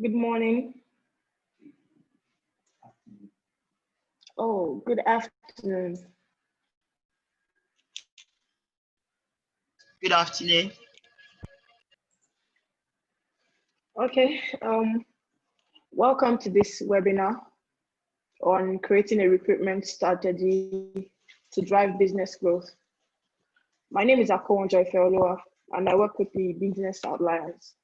Good morning. Oh, good afternoon. Good afternoon. Okay, welcome to this webinar on creating a recruitment strategy to drive business growth. My name is Akon Feolua, and I work with the Business Outliers.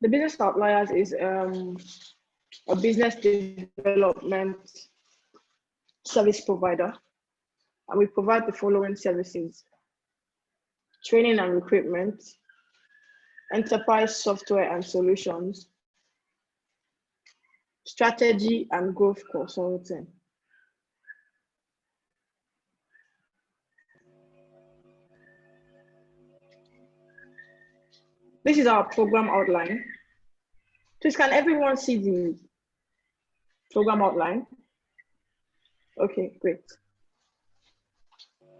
The Business Outliers is a business development service provider, and we provide the following services: training and recruitment, enterprise software and solutions, strategy and growth consulting. This is our program outline. Please, can everyone see the program outline? Okay, great.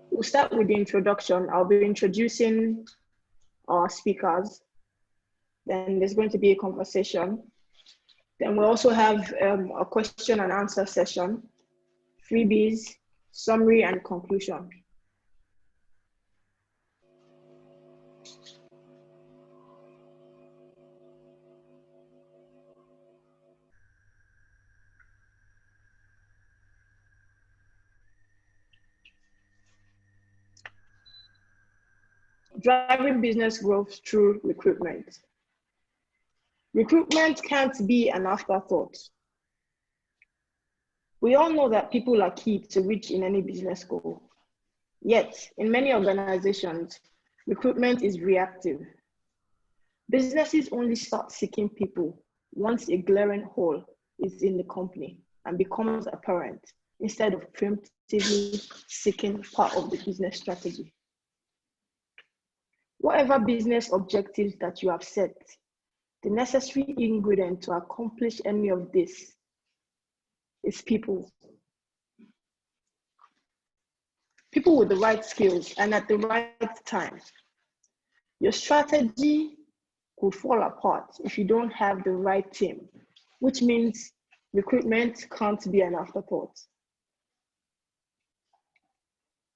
We'll start with the introduction. I'll be introducing our speakers. Then there's going to be a conversation. Then we'll also have a question and answer session, freebies, summary, and conclusion. Driving business growth through recruitment. Recruitment can't be an afterthought. We all know that people are key to reach in any business goal. Yet, in many organizations, recruitment is reactive. Businesses only start seeking people once a glaring hole is in the company and becomes apparent, instead of preemptively seeking part of the business strategy. Whatever business objectives that you have set, the necessary ingredient to accomplish any of this is people. People with the right skills and at the right time. Your strategy could fall apart if you don't have the right team, which means recruitment can't be an afterthought.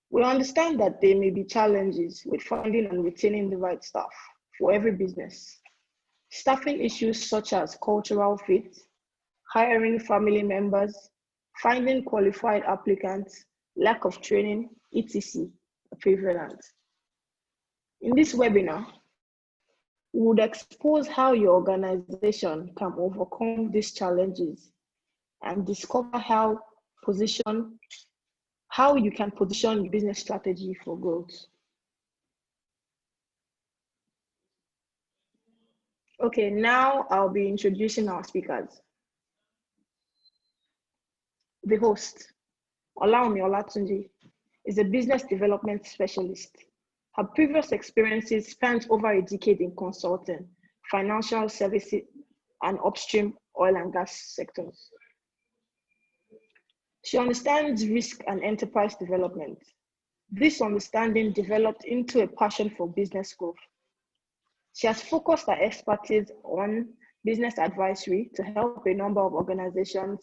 We understand that there may be challenges with finding and retaining the right staff for every business. Staffing issues such as cultural fit, hiring family members, finding qualified applicants, lack of training, etc. are prevalent. In this webinar, we would expose how your organization can overcome these challenges and discover how you can position your business strategy for growth. Okay, now I'll be introducing our speakers. The host, Olaomi Olatunji, is a business development specialist. Her previous experiences spanned over a decade in consulting, financial services, and upstream oil and gas sectors. She understands risk and enterprise development. This understanding developed into a passion for business growth. She has focused her expertise on business advisory to help a number of organizations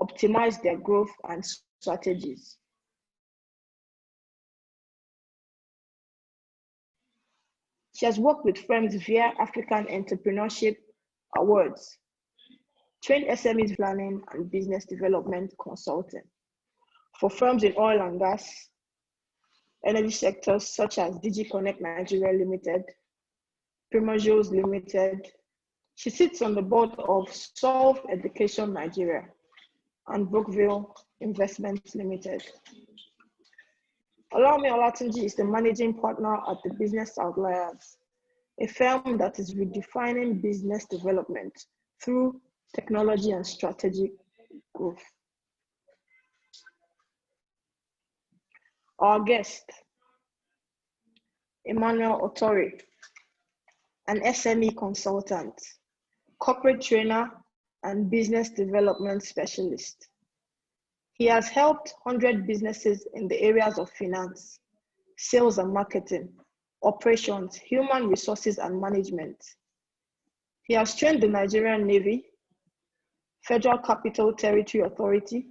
optimize their growth and strategies. She has worked with firms via African Entrepreneurship Awards, trained SMEs planning and business development consulting for firms in oil and gas, energy sectors such as DigiConnect Nigeria Limited, Primajos Limited. She sits on the board of Solve Education Nigeria and Brookville Investments Limited. Olaomi Olatunji is the managing partner at the Business Outliers, a firm that is redefining business development through technology and strategic growth. Our guest, Emmanuel Otori, an SME consultant, corporate trainer, and business development specialist. He has helped 100 businesses in the areas of finance, sales and marketing, operations, human resources, and management. He has trained the Nigerian Navy, Federal Capital Territory Authority,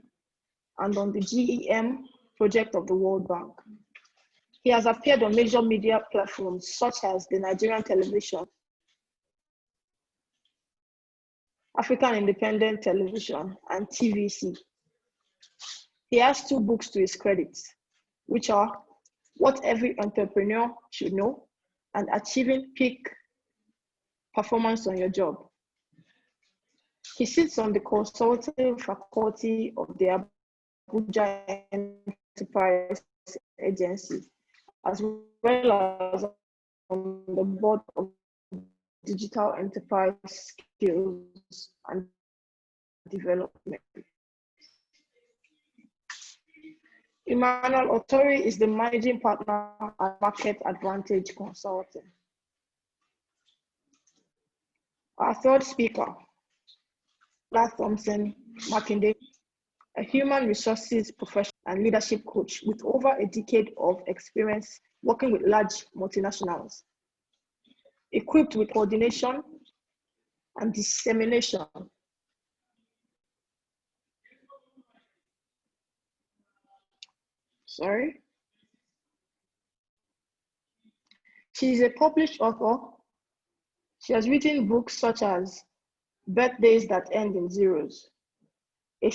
and on the GEM project of the World Bank. He has appeared on major media platforms such as the Nigerian Television, African Independent Television, and TVC. He has 2 books to his credit, which are What Every Entrepreneur Should Know and Achieving Peak Performance on Your Job. He sits on the consulting faculty of the Abuja Enterprise Agency, as well as on the board of Digital Enterprise Skills and Development. Emmanuel Otori is the managing partner at Market Advantage Consulting. Our third speaker, Lola Thompson Makinde, a human resources professional and leadership coach with over a decade of experience working with large multinationals, equipped with coordination and dissemination. She is a published author. She has written books such as Birthdays That End in Zeros, a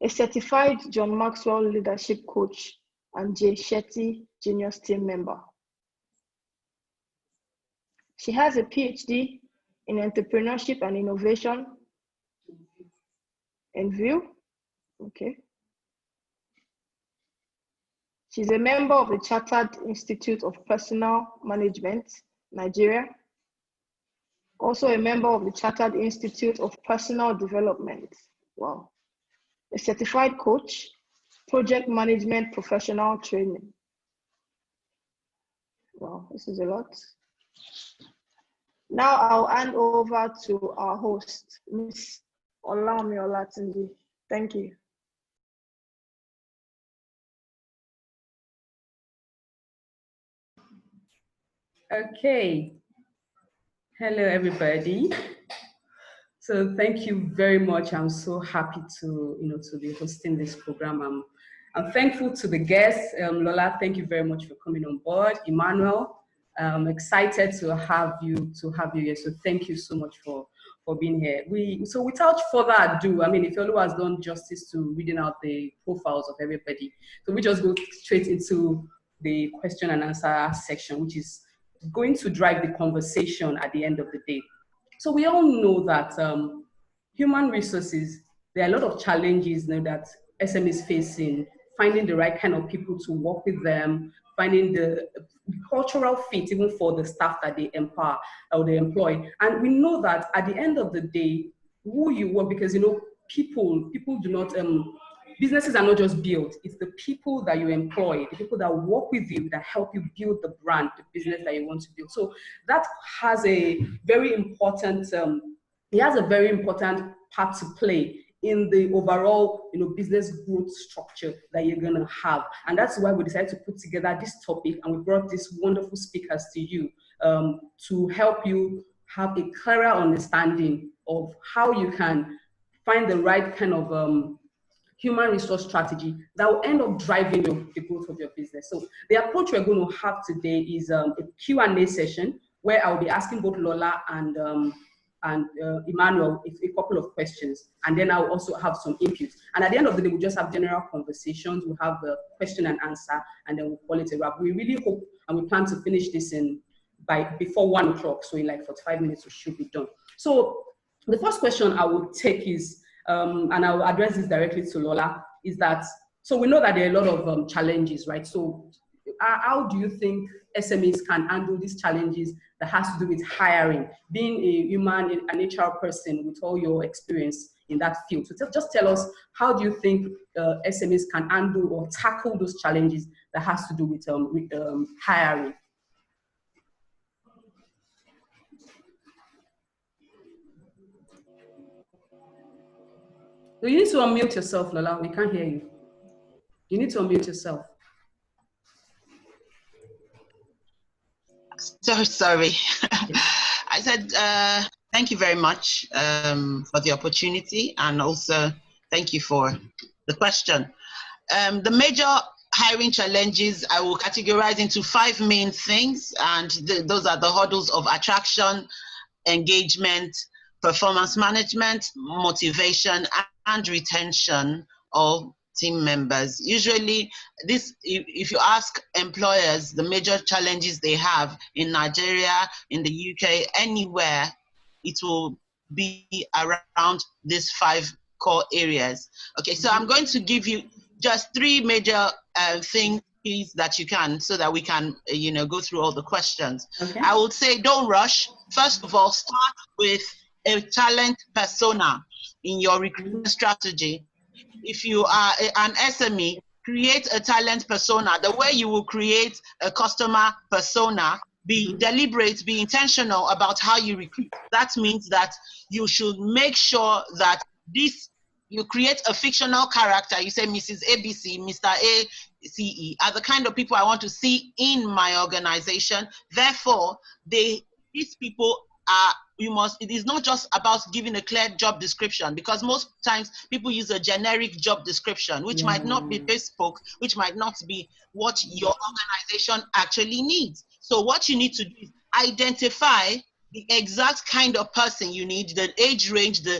certified John Maxwell leadership coach, and Jay Shetty Genius team member. She has a PhD in entrepreneurship and innovation in VIEW. Okay. She's a member of the Chartered Institute of Personnel Management, Nigeria. Also a member of the Chartered Institute of Personnel Development. Wow. A certified coach, project management professional training. Wow, this is a lot. Now I'll hand over to our host, Ms. Olami Olatunji. Thank you. Okay. Hello, everybody. So thank you very much. I'm so happy to be hosting this program. I'm thankful to the guests. Lola, thank you very much for coming on board. Emmanuel, I'm excited to have you here. So thank you so much for being here. So without further ado, I mean, if Olu has done justice to reading out the profiles of everybody, so we just go straight into the question and answer section, which is going to drive the conversation at the end of the day. So we all know that human resources, there are a lot of challenges that SM is facing, finding the right kind of people to work with them, finding the cultural fit even for the staff that they empower or they employ. And we know that at the end of the day, who you work, because people do not, businesses are not just built, it's the people that you employ, the people that work with you that help you build the brand, the business that you want to build. So that has a very important, it has a very important part to play in the overall business growth structure that you're going to have. And that's why we decided to put together this topic, and we brought these wonderful speakers to you to help you have a clearer understanding of how you can find the right kind of human resource strategy that will end up driving the growth of your business. So the approach we're going to have today is a Q&A session where I'll be asking both Lola and Emmanuel a couple of questions, and then I'll also have some input. And at the end of the day, we'll just have general conversations. We'll have a question and answer, and then we'll call it a wrap. We really hope and we plan to finish this before 1 o'clock. So in like 45 minutes, we should be done. So the first question I would take is, and I'll address this directly to Lola, is that, so we know that there are a lot of challenges, right? So how do you think SMEs can handle these challenges that has to do with hiring, being a human, an HR person with all your experience in that field? So just tell us, how do you think SMEs can handle or tackle those challenges that has to do with hiring? So you need to unmute yourself, Lola. We can't hear you. You need to unmute yourself. So sorry. I said, thank you very much for the opportunity, and also thank you for the question. The major hiring challenges I will categorize into 5 main things, and those are the hurdles of attraction, engagement, performance management, motivation, and retention of team members. Usually, if you ask employers the major challenges they have in Nigeria, in the UK, anywhere, it will be around these 5 core areas. Okay, so I'm going to give you just 3 major things that you can, so that we can go through all the questions. Okay. I would say don't rush. First of all, start with a talent persona in your recruitment strategy. If you are an SME, create a talent persona. The way you will create a customer persona, be deliberate, be intentional about how you recruit. That means that you should make sure that you create a fictional character. You say Mrs. ABC, Mr. ACE are the kind of people I want to see in my organization. Therefore, these people are, it is not just about giving a clear job description, because most times people use a generic job description, which might not be bespoke, which might not be what your organization actually needs. So what you need to do is identify the exact kind of person you need, the age range, the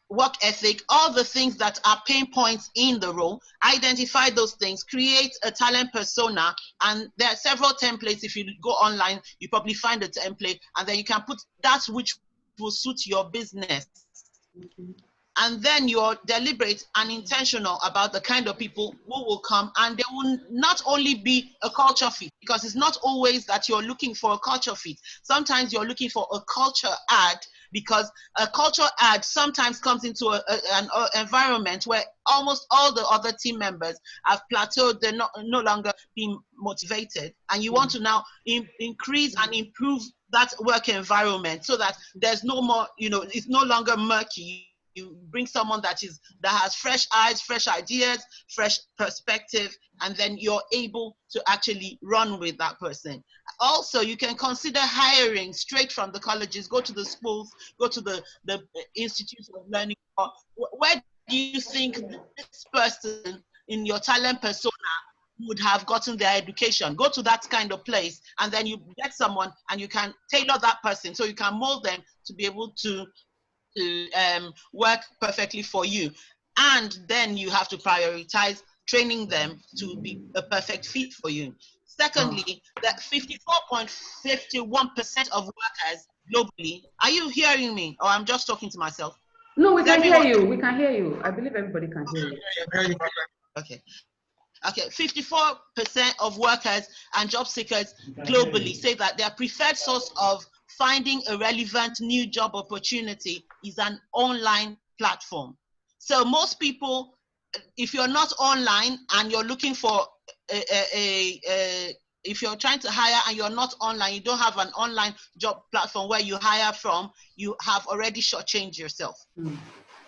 work ethic, all the things that are pain points in the role. Identify those things, create a talent persona, and there are several templates. If you go online, you probably find a template, and then you can put that which will suit your business. And then you're deliberate and intentional about the kind of people who will come, and they will not only be a culture fit, because it's not always that you're looking for a culture fit. Sometimes you're looking for a culture add, because a culture add sometimes comes into an environment where almost all the other team members have plateaued, they're no longer being motivated, and you want to now increase and improve that work environment, so that there's no more, it's no longer murky. You bring someone that has fresh eyes, fresh ideas, fresh perspective, and then you're able to actually run with that person. Also, you can consider hiring straight from the colleges. Go to the schools, go to the institutes of learning. Where do you think this person in your talent persona would have gotten their education? Go to that kind of place, and then you get someone, and you can tailor that person, so you can mold them to be able to work perfectly for you. And then you have to prioritize training them to be a perfect fit for you. Secondly, that 54.51% of workers globally, are you hearing me, or I'm just talking to myself? No, we can hear you. We can hear you. I believe everybody can hear you. Okay. 54% of workers and job seekers globally say that their preferred source of finding a relevant new job opportunity is an online platform. So most people, if you're not online and you're looking for if you're trying to hire and you're not online, you don't have an online job platform where you hire from, you have already shortchanged yourself.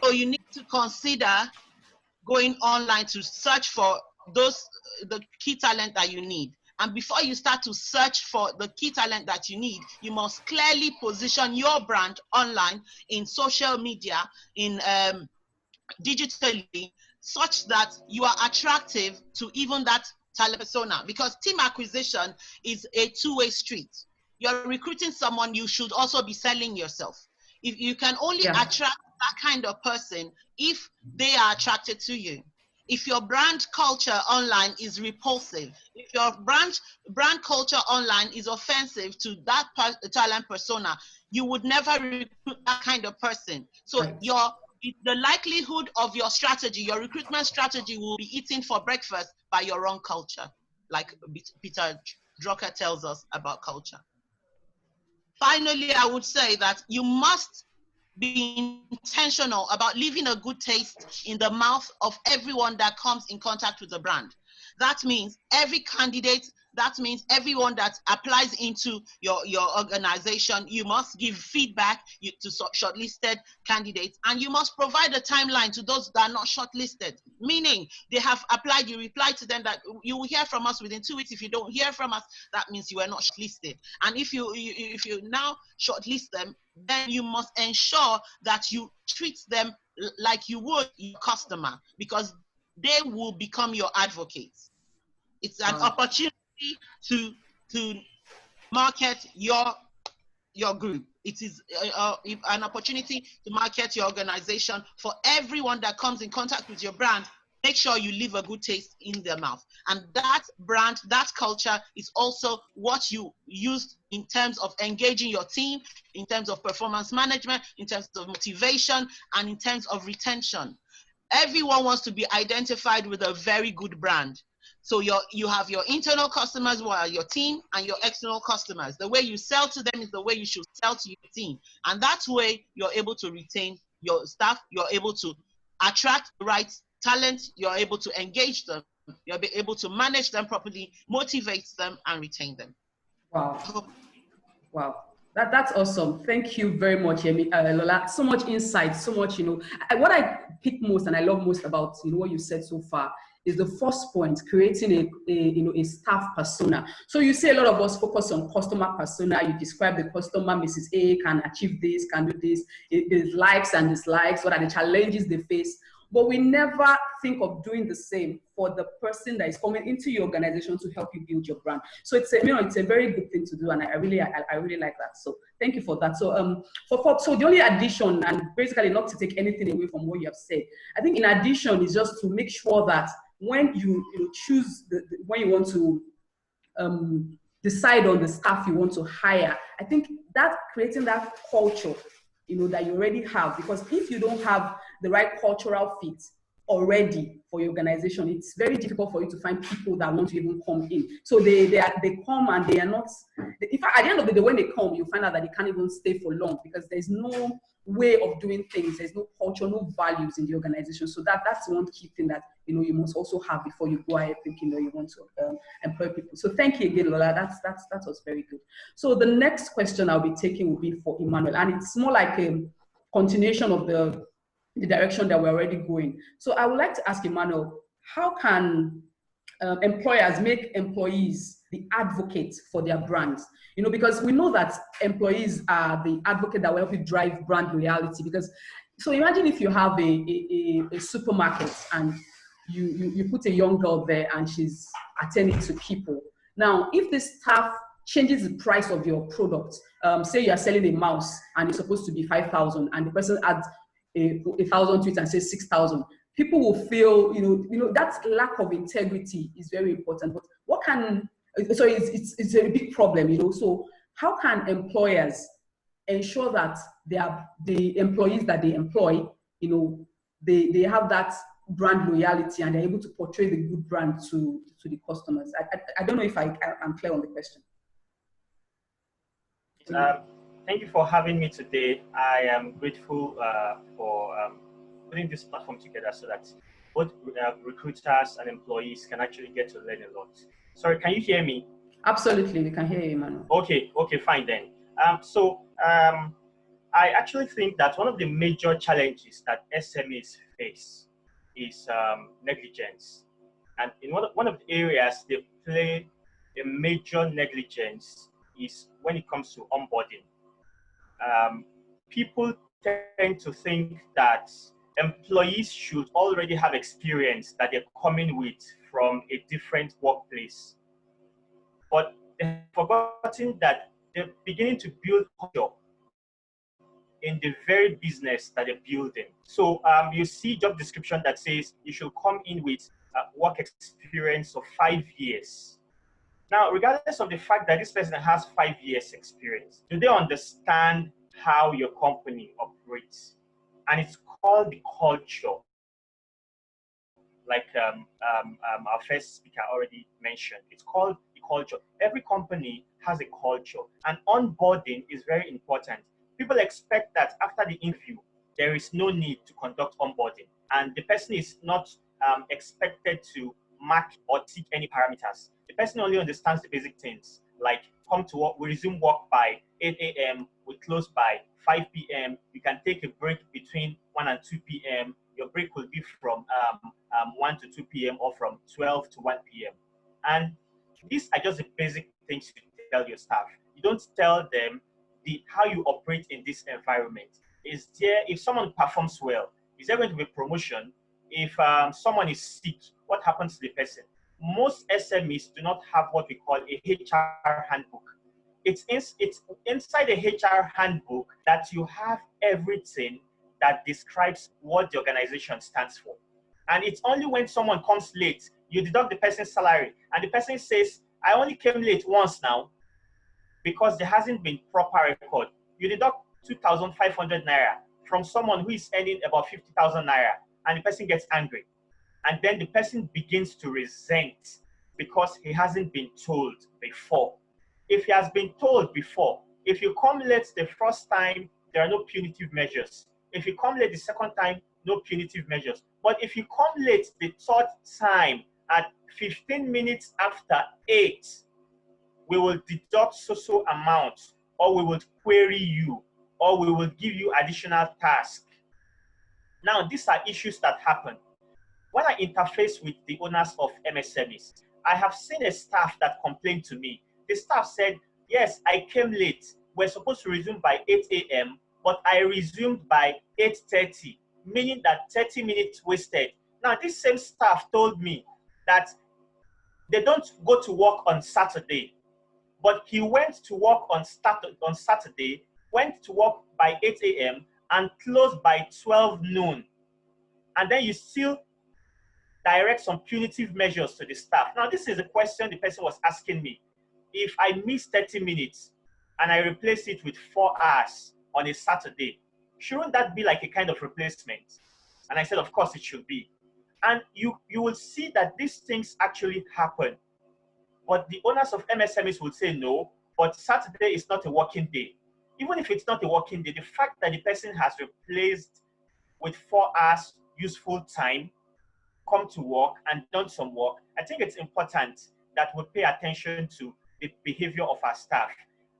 So you need to consider going online to search for the key talent that you need. And before you start to search for the key talent that you need, you must clearly position your brand online, in social media, in digitally, such that you are attractive to even that talent persona. Because team acquisition is a two-way street. You're recruiting someone, you should also be selling yourself. If you can only attract that kind of person if they are attracted to you. If your brand culture online is repulsive, if your brand culture online is offensive to that talent persona, you would never recruit that kind of person. So the likelihood of your strategy, your recruitment strategy, will be eaten for breakfast by your own culture, like Peter Drucker tells us about culture. Finally, I would say that you must be intentional about leaving a good taste in the mouth of everyone that comes in contact with the brand. That means every candidate That means everyone that applies into your organization, you must give feedback to shortlisted candidates, and you must provide a timeline to those that are not shortlisted. Meaning they have applied, you reply to them that you will hear from us within 2 weeks. If you don't hear from us, that means you are not shortlisted. And if you now shortlist them, then you must ensure that you treat them like you would your customer, because they will become your advocates. It's an opportunity to market your group. It is an opportunity to market your organization. For everyone that comes in contact with your brand, make sure you leave a good taste in their mouth. And that brand, that culture is also what you use in terms of engaging your team, in terms of performance management, in terms of motivation, and in terms of retention. Everyone wants to be identified with a very good brand. So you have your internal customers who are your team, and your external customers. The way you sell to them is the way you should sell to your team. And that way you're able to retain your staff, you're able to attract the right talent, you're able to engage them, you'll be able to manage them properly, motivate them, and retain them. Wow. Wow. That's awesome. Thank you very much, Lola. So much insight, so much, what I pick most and I love most about, what you said so far is the first point, creating a staff persona. So you see a lot of us focus on customer persona. You describe the customer, Mrs. A can achieve this, can do this, the likes and dislikes, what are the challenges they face. But we never think of doing the same for the person that is coming into your organization to help you build your brand. So it's a very good thing to do, and I really like that. So thank you for that. So so the only addition, and basically not to take anything away from what you have said, I think in addition is just to make sure that when you choose when you want to decide on the staff you want to hire, I think that creating that culture that you already have, because if you don't have the right cultural fit already for your organization, it's very difficult for you to find people that want to even come in. So they come and they are not, in fact, at the end of the day, when they come, you find out that they can't even stay for long, because there's no way of doing things, there's no culture, no values in the organization. So that's one key thing that you must also have before you go ahead thinking that you want to employ people. So thank you again, Lola. That was very good. So the next question I'll be taking will be for Emmanuel, and it's more like a continuation of the direction that we're already going. So I would like to ask Emmanuel, how can employers make employees the advocates for their brands? Because we know that employees are the advocate that will help you drive brand loyalty. Because, so imagine if you have a supermarket and you put a young girl there and she's attending to people. Now, if the staff changes the price of your product, say you are selling a mouse and it's supposed to be 5,000, and the person adds 1,000 to it and says 6,000, people will feel, that lack of integrity is very important. But what can, so it's a big problem, so how can employers ensure that the employees that they employ, they have that brand loyalty and they're able to portray the good brand to the customers? I don't know if I'm clear on the question. Thank you for having me today. I am grateful for putting this platform together so that both recruiters and employees can actually get to learn a lot. Sorry, can you hear me? Absolutely, we can hear you, Emmanuel. Okay, fine then. I actually think that one of the major challenges that SMEs face is negligence. And in one of the areas they play a major negligence is when it comes to onboarding. People tend to think that employees should already have experience that they're coming with from a different workplace. But they've forgotten that they're beginning to build culture in the very business that they're building. So you see job description that says you should come in with work experience of 5 years. Now, regardless of the fact that this person has 5 years experience, do they understand how your company operates? And it's called the culture, like our first speaker already mentioned. It's called the culture. Every company has a culture, and onboarding is very important. People expect that after the interview, there is no need to conduct onboarding, and the person is not expected to mark or tick any parameters. The person only understands the basic things, like come to work, we resume work by 8 a.m., we close by 5 p.m. You can take a break between 1 and 2 p.m. Your break will be from 1 to 2 p.m. or from 12 to 1 p.m. And these are just the basic things you tell your staff. You don't tell them how you operate in this environment. Is there, if someone performs well, is there going to be promotion? If someone is sick, what happens to the person? Most SMEs do not have what we call a HR handbook. It's inside the HR handbook that you have everything that describes what the organization stands for. And it's only when someone comes late, you deduct the person's salary, and the person says, I only came late once now because there hasn't been proper record. You deduct 2,500 naira from someone who is earning about 50,000 naira, and the person gets angry. And then the person begins to resent because he hasn't been told before. If he has been told before, if you come late the first time, there are no punitive measures. If you come late the second time, no punitive measures. But if you come late the third time at 15 minutes after 8, we will deduct so amount, or we will query you, or we will give you additional tasks. Now, these are issues that happen. When I interface with the owners of MSMEs, I have seen a staff that complained to me. The staff said, yes, I came late. We're supposed to resume by 8 a.m., but I resumed by 8:30, meaning that 30 minutes wasted. Now, this same staff told me that they don't go to work on Saturday, but he went to work on Saturday, went to work by 8 a.m. and closed by 12 noon. And then you still direct some punitive measures to the staff. Now, this is a question the person was asking me. If I miss 30 minutes and I replace it with 4 hours on a Saturday, shouldn't that be like a kind of replacement? And I said, of course it should be. And you will see that these things actually happen. But the owners of MSMEs will say no, but Saturday is not a working day. Even if it's not a working day, the fact that the person has replaced with 4 hours useful time, come to work and done some work, I think it's important that we pay attention to the behavior of our staff.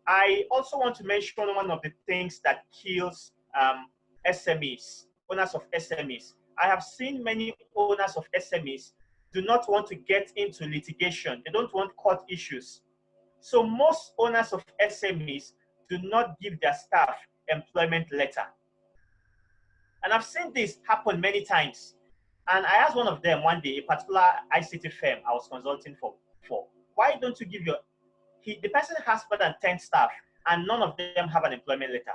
I also want to mention one of the things that kills SMEs, owners of SMEs. I have seen many owners of SMEs do not want to get into litigation. They don't want court issues. So most owners of SMEs do not give their staff employment letter. And I've seen this happen many times. And I asked one of them one day, a particular ICT firm I was consulting for, why don't you give the person has more than 10 staff and none of them have an employment letter.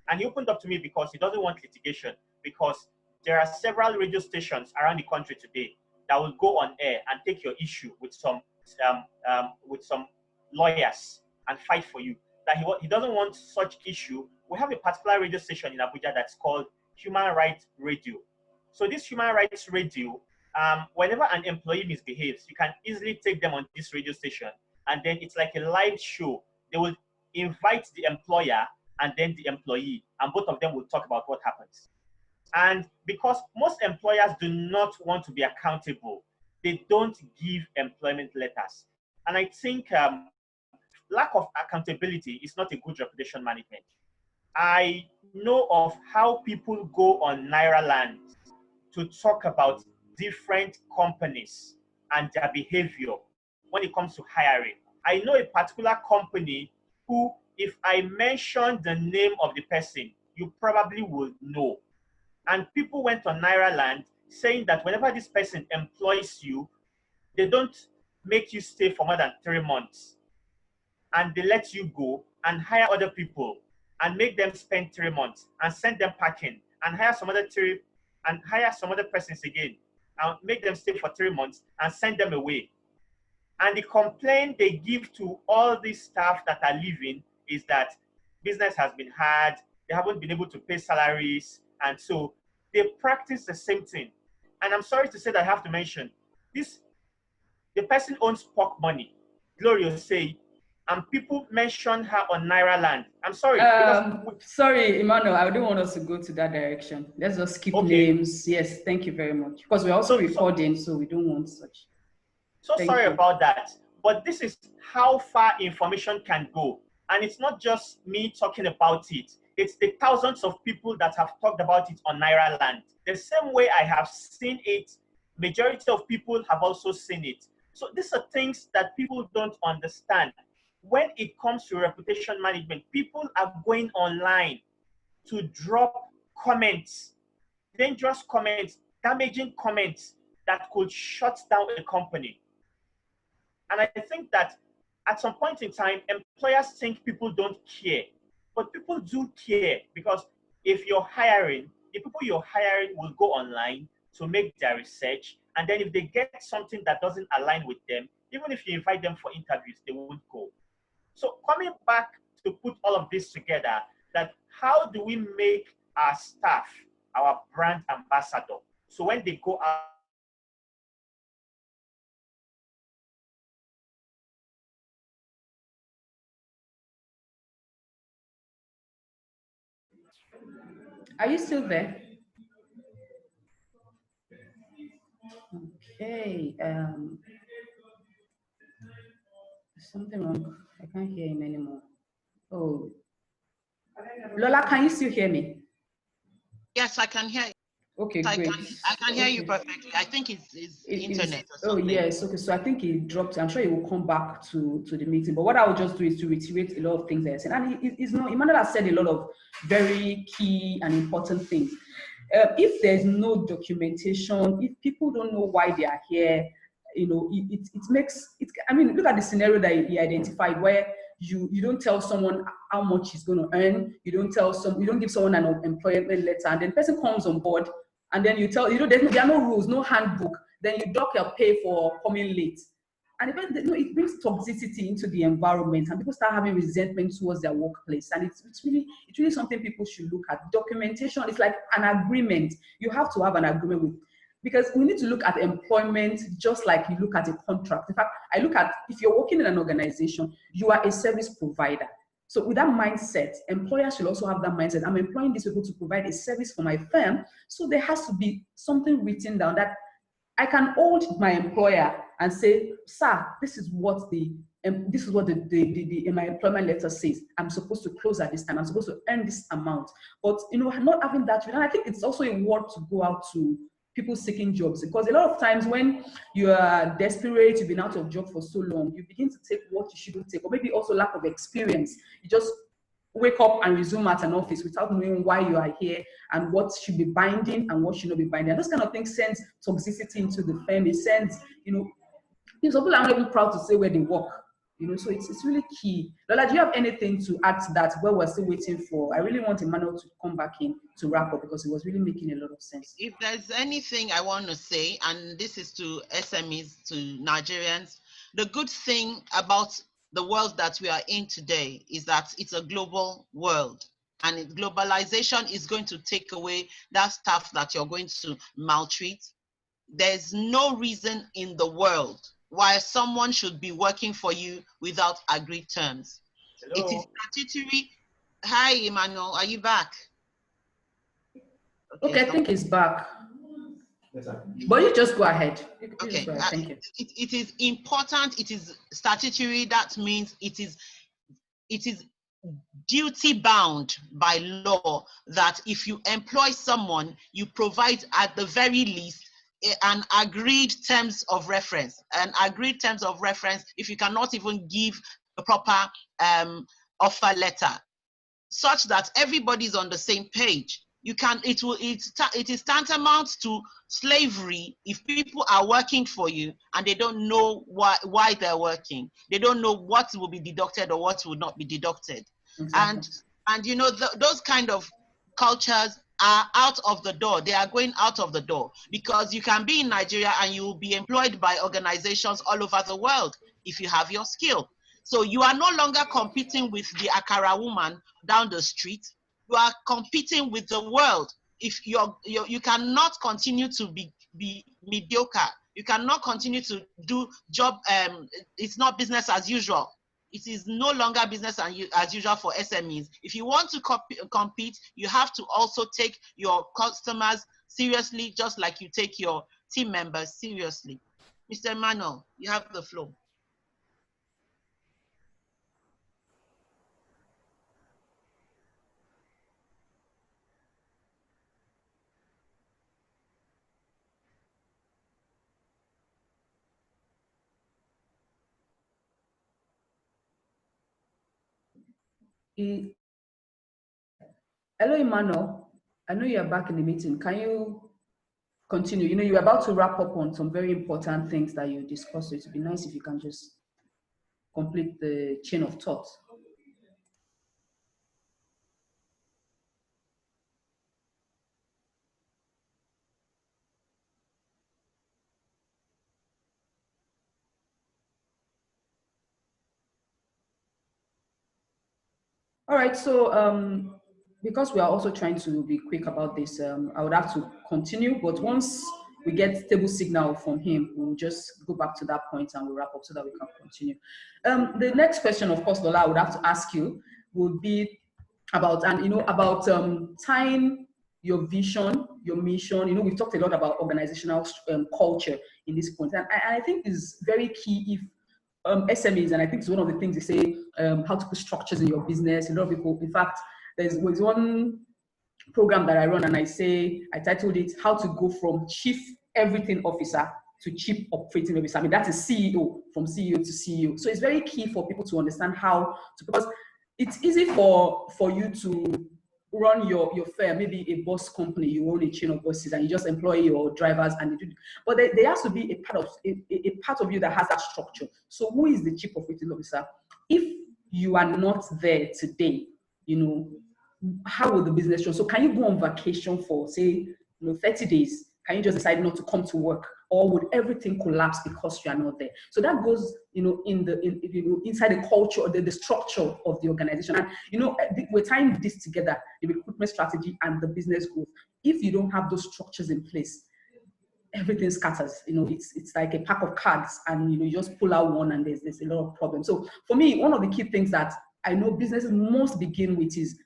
And he opened up to me because he doesn't want litigation, because there are several radio stations around the country today that will go on air and take your issue with some lawyers and fight for you. That he doesn't want such issue. We have a particular radio station in Abuja that's called Human Rights Radio. So this Human Rights Radio, whenever an employee misbehaves, you can easily take them on this radio station, and then it's like a live show. They will invite the employer and then the employee, and both of them will talk about what happens. And because most employers do not want to be accountable, they don't give employment letters. And I think lack of accountability is not a good reputation management. I know of how people go on Nairaland to talk about different companies and their behavior when it comes to hiring. I know a particular company who, if I mention the name of the person, you probably will know. And people went on Nairaland saying that whenever this person employs you, they don't make you stay for more than 3 months. And they let you go and hire other people and make them spend 3 months and send them packing and hire some other persons again and make them stay for 3 months and send them away. And the complaint they give to all these staff that are leaving is that business has been hard, they haven't been able to pay salaries, and so they practice the same thing. And I'm sorry to say that I have to mention this: the person owns pork money, Gloria say, and people mention her on Nairaland. I'm sorry. Sorry, Emmanuel, I don't want us to go to that direction. Let's just skip names. Yes, thank you very much. Because we're also recording, so we don't want such. So Thank sorry you. about that. But this is how far information can go. And it's not just me talking about it. It's the thousands of people that have talked about it on Naira Land. The same way I have seen it, majority of people have also seen it. So these are things that people don't understand. When it comes to reputation management, people are going online to drop comments, dangerous comments, damaging comments that could shut down a company. And I think that at some point in time, employers think people don't care, but people do care, because if you're hiring, the people you're hiring will go online to make their research. And then if they get something that doesn't align with them, even if you invite them for interviews, they won't go. So coming back to put all of this together, that how do we make our staff our brand ambassador? So when they go out, Are you still there? Okay. Something wrong. I can't hear him anymore. Oh, Lola, can you still hear me? Yes, I can hear you. Okay, I great. can hear you Okay. perfectly. I think it's It is. internet or Oh something. yes. Okay. So I think he dropped. I'm sure he will come back to the meeting. But what I will just do is to reiterate a lot of things that I said. And Emmanuel has said a lot of very key and important things. If there's no documentation, if people don't know why they are here, it makes it. I mean, look at the scenario that he identified, where you don't tell someone how much he's going to earn. You don't give someone an employment letter, and then the person comes on board, and then there are no rules, no handbook. Then you dock your pay for coming late. And it brings toxicity into the environment, and people start having resentment towards their workplace. And it's really something people should look at. Documentation is like an agreement. You have to have an agreement with, because we need to look at employment just like you look at a contract. In fact, I look at, if you're working in an organization, you are a service provider. So with that mindset, employers should also have that mindset. I'm employing these people to provide a service for my firm. So there has to be something written down that I can hold my employer and say, sir, this is what my employment letter says. I'm supposed to close at this time. I'm supposed to earn this amount. But not having that, and I think it's also a word to go out to people seeking jobs, because a lot of times when you are desperate, you've been out of job for so long, you begin to take what you shouldn't take, or maybe also lack of experience. You just wake up and resume at an office without knowing why you are here and what should be binding and what should not be binding. And those kind of things sends toxicity into the firm. It sends, some people are not even proud to say where they work. So it's really key. Lola, do you have anything to add to that while we're still waiting for? I really want Emmanuel to come back in to wrap up, because it was really making a lot of sense. If there's anything I want to say, and this is to SMEs, to Nigerians, the good thing about the world that we are in today is that it's a global world, and globalization is going to take away that stuff that you're going to maltreat. There's no reason in the world why someone should be working for you without agreed terms. hello? It is statutory. Hi, Emmanuel, are you back? Okay, I think he's back. But you just go ahead. Okay. Thank you. It is important. It is statutory. That means it is duty bound by law that if you employ someone, you provide at the very least an agreed terms of reference. An agreed terms of reference, if you cannot even give a proper offer letter, such that everybody is on the same page. It is tantamount to slavery if people are working for you and they don't know why they're working. They don't know what will be deducted or what will not be deducted. Exactly. And those kind of cultures are out of the door. They are going out of the door, because you can be in Nigeria and you will be employed by organizations all over the world if you have your skill. So you are no longer competing with the Akara woman down the street. You are competing with the world. If you cannot continue to be mediocre. You cannot continue to do job. It's not business as usual. It is no longer business as usual for SMEs. If you want to compete, you have to also take your customers seriously, just like you take your team members seriously. Mr. Emmanuel, you have the floor. Hello, Emmanuel. I know you're back in the meeting. Can you continue? You know, you're about to wrap up on some very important things that you discussed. So it would be nice if you can just complete the chain of thought. All right, so because we are also trying to be quick about this, I would have to continue, but once we get stable signal from him, we'll just go back to that point and we'll wrap up so that we can continue. The next question, of course, Lola, I would have to ask you would be about, and you know, about tying your vision, your mission. You know, we've talked a lot about organizational culture in this point, and I think it's very key if SMEs, and I think it's one of the things they say, how to put structures in your business. A lot of people, in fact, was one program that I run, and I titled it, How to Go from Chief Everything Officer to Chief Operating Officer. I mean, that is CEO, from CEO to CEO. So it's very key for people to understand how to, because it's easy for you to run your firm, maybe a bus company, you own a chain of buses and you just employ your drivers and they do, but there has to be a part of you that has that structure. So who is the chief operating officer? If you are not there today, you know, how will the business run? So can you go on vacation for, say, 30 days? Can you just decide not to come to work, or would everything collapse because you are not there? So that goes, inside the culture, the structure of the organization. And we're tying this together, the recruitment strategy and the business growth. If you don't have those structures in place, everything scatters. It's like a pack of cards, and you just pull out one, and there's a lot of problems. So for me, one of the key things that I know businesses must begin with is,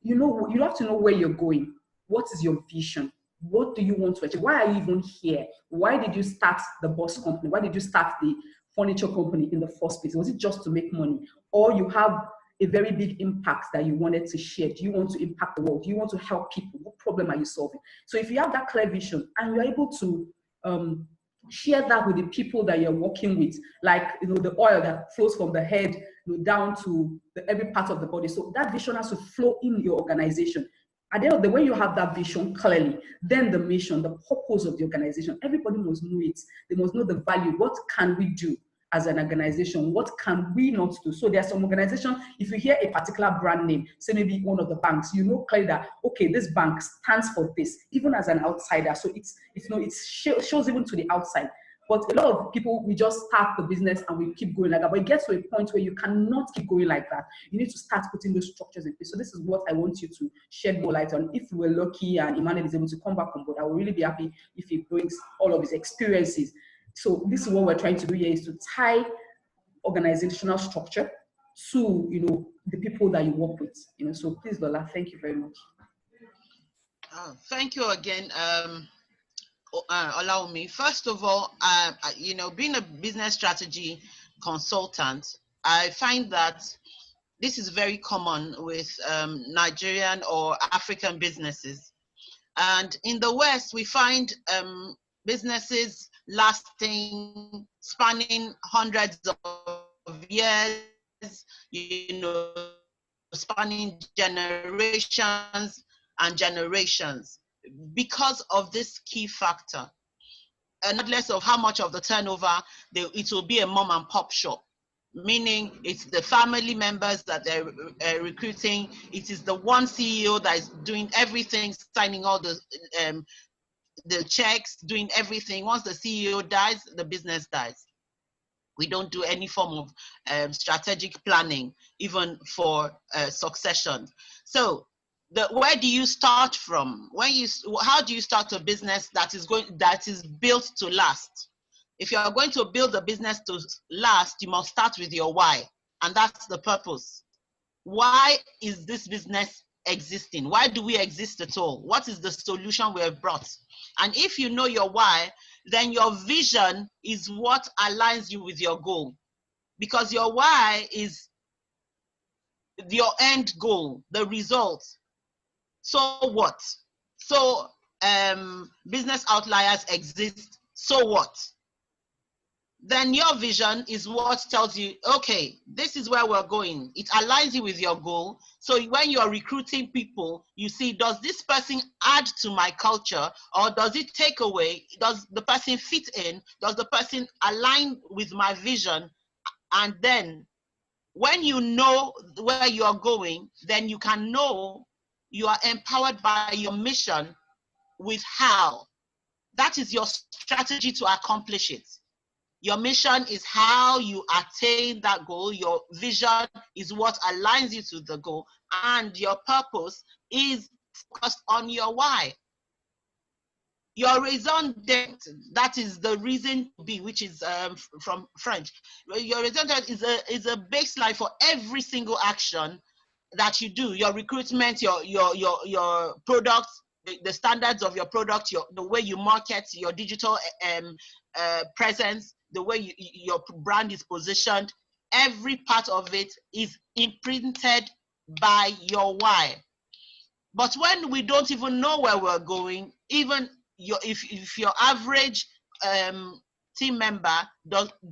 you have to know where you're going. What is your vision? What do you want to achieve? Why are you even here? Why did you start the bus company? Why did you start the furniture company in the first place? Was it just to make money? Or you have a very big impact that you wanted to share? Do you want to impact the world? Do you want to help people? What problem are you solving? So if you have that clear vision and you're able to share that with the people that you're working with, like the oil that flows from the head down to every part of the body. So that vision has to flow in your organization. At the end of the day, when you have that vision clearly, then the mission, the purpose of the organization, everybody must know it. They must know the value. What can we do as an organization? What can we not do? So there are some organizations, if you hear a particular brand name, say maybe one of the banks, you know clearly that, okay, this bank stands for this, even as an outsider. So it shows even to the outside. But a lot of people, we just start the business and we keep going like that. But it gets to a point where you cannot keep going like that. You need to start putting those structures in place. So this is what I want you to shed more light on. If we're lucky and Emmanuel is able to come back on board, I will really be happy if he brings all of his experiences. So this is what we're trying to do here, is to tie organizational structure to the people that you work with. So please, Lola, thank you very much. Thank you again. Allow me. First of all, being a business strategy consultant, I find that this is very common with Nigerian or African businesses. And in the West, we find businesses spanning hundreds of years, spanning generations and generations, because of this key factor. And regardless of how much of the turnover, it will be a mom and pop shop, meaning it's the family members that they're recruiting. It is the one CEO that is doing everything, signing all the checks, doing everything. Once the CEO dies, the business dies. We don't do any form of strategic planning, even for succession. So where do you start from? How do you start a business that is built to last? If you are going to build a business to last, you must start with your why, and that's the purpose. Why is this business existing? Why do we exist at all? What is the solution we have brought? And if you know your why, then your vision is what aligns you with your goal. Because your why is your end goal, the result. So what? So business outliers exist. So what? Then your vision is what tells you, okay, this is where we're going. It aligns you with your goal. So when you're recruiting people, you see, does this person add to my culture, or does it take away? Does the person fit in? Does the person align with my vision? And then when you know where you are going, then you can know you are empowered by your mission with how. That is your strategy to accomplish it. Your mission is how you attain that goal. Your vision is what aligns you to the goal. And your purpose is focused on your why. Your raison d'etre, that is the reason to be, which is from French. Your raison d'etre is a baseline for every single action that you do. Your recruitment, your products, the standards of your product, the way you market, your digital presence, the way your brand is positioned, every part of it is imprinted by your why. But when we don't even know where we're going, even if your average team member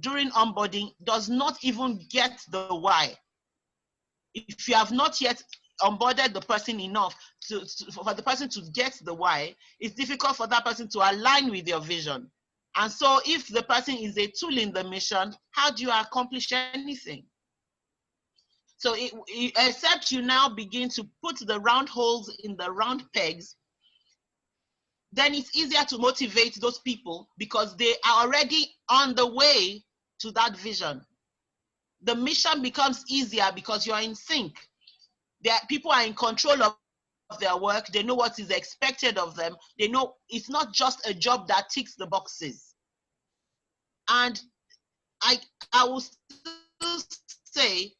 during onboarding does not even get the why, if you have not yet onboarded the person enough for the person to get the why, it's difficult for that person to align with your vision. And so if the person is a tool in the mission, how do you accomplish anything? So except you now begin to put the round holes in the round pegs, then it's easier to motivate those people because they are already on the way to that vision. The mission becomes easier because you're in sync. People are in control of their work. They know what is expected of them. They know it's not just a job that ticks the boxes. And I will still say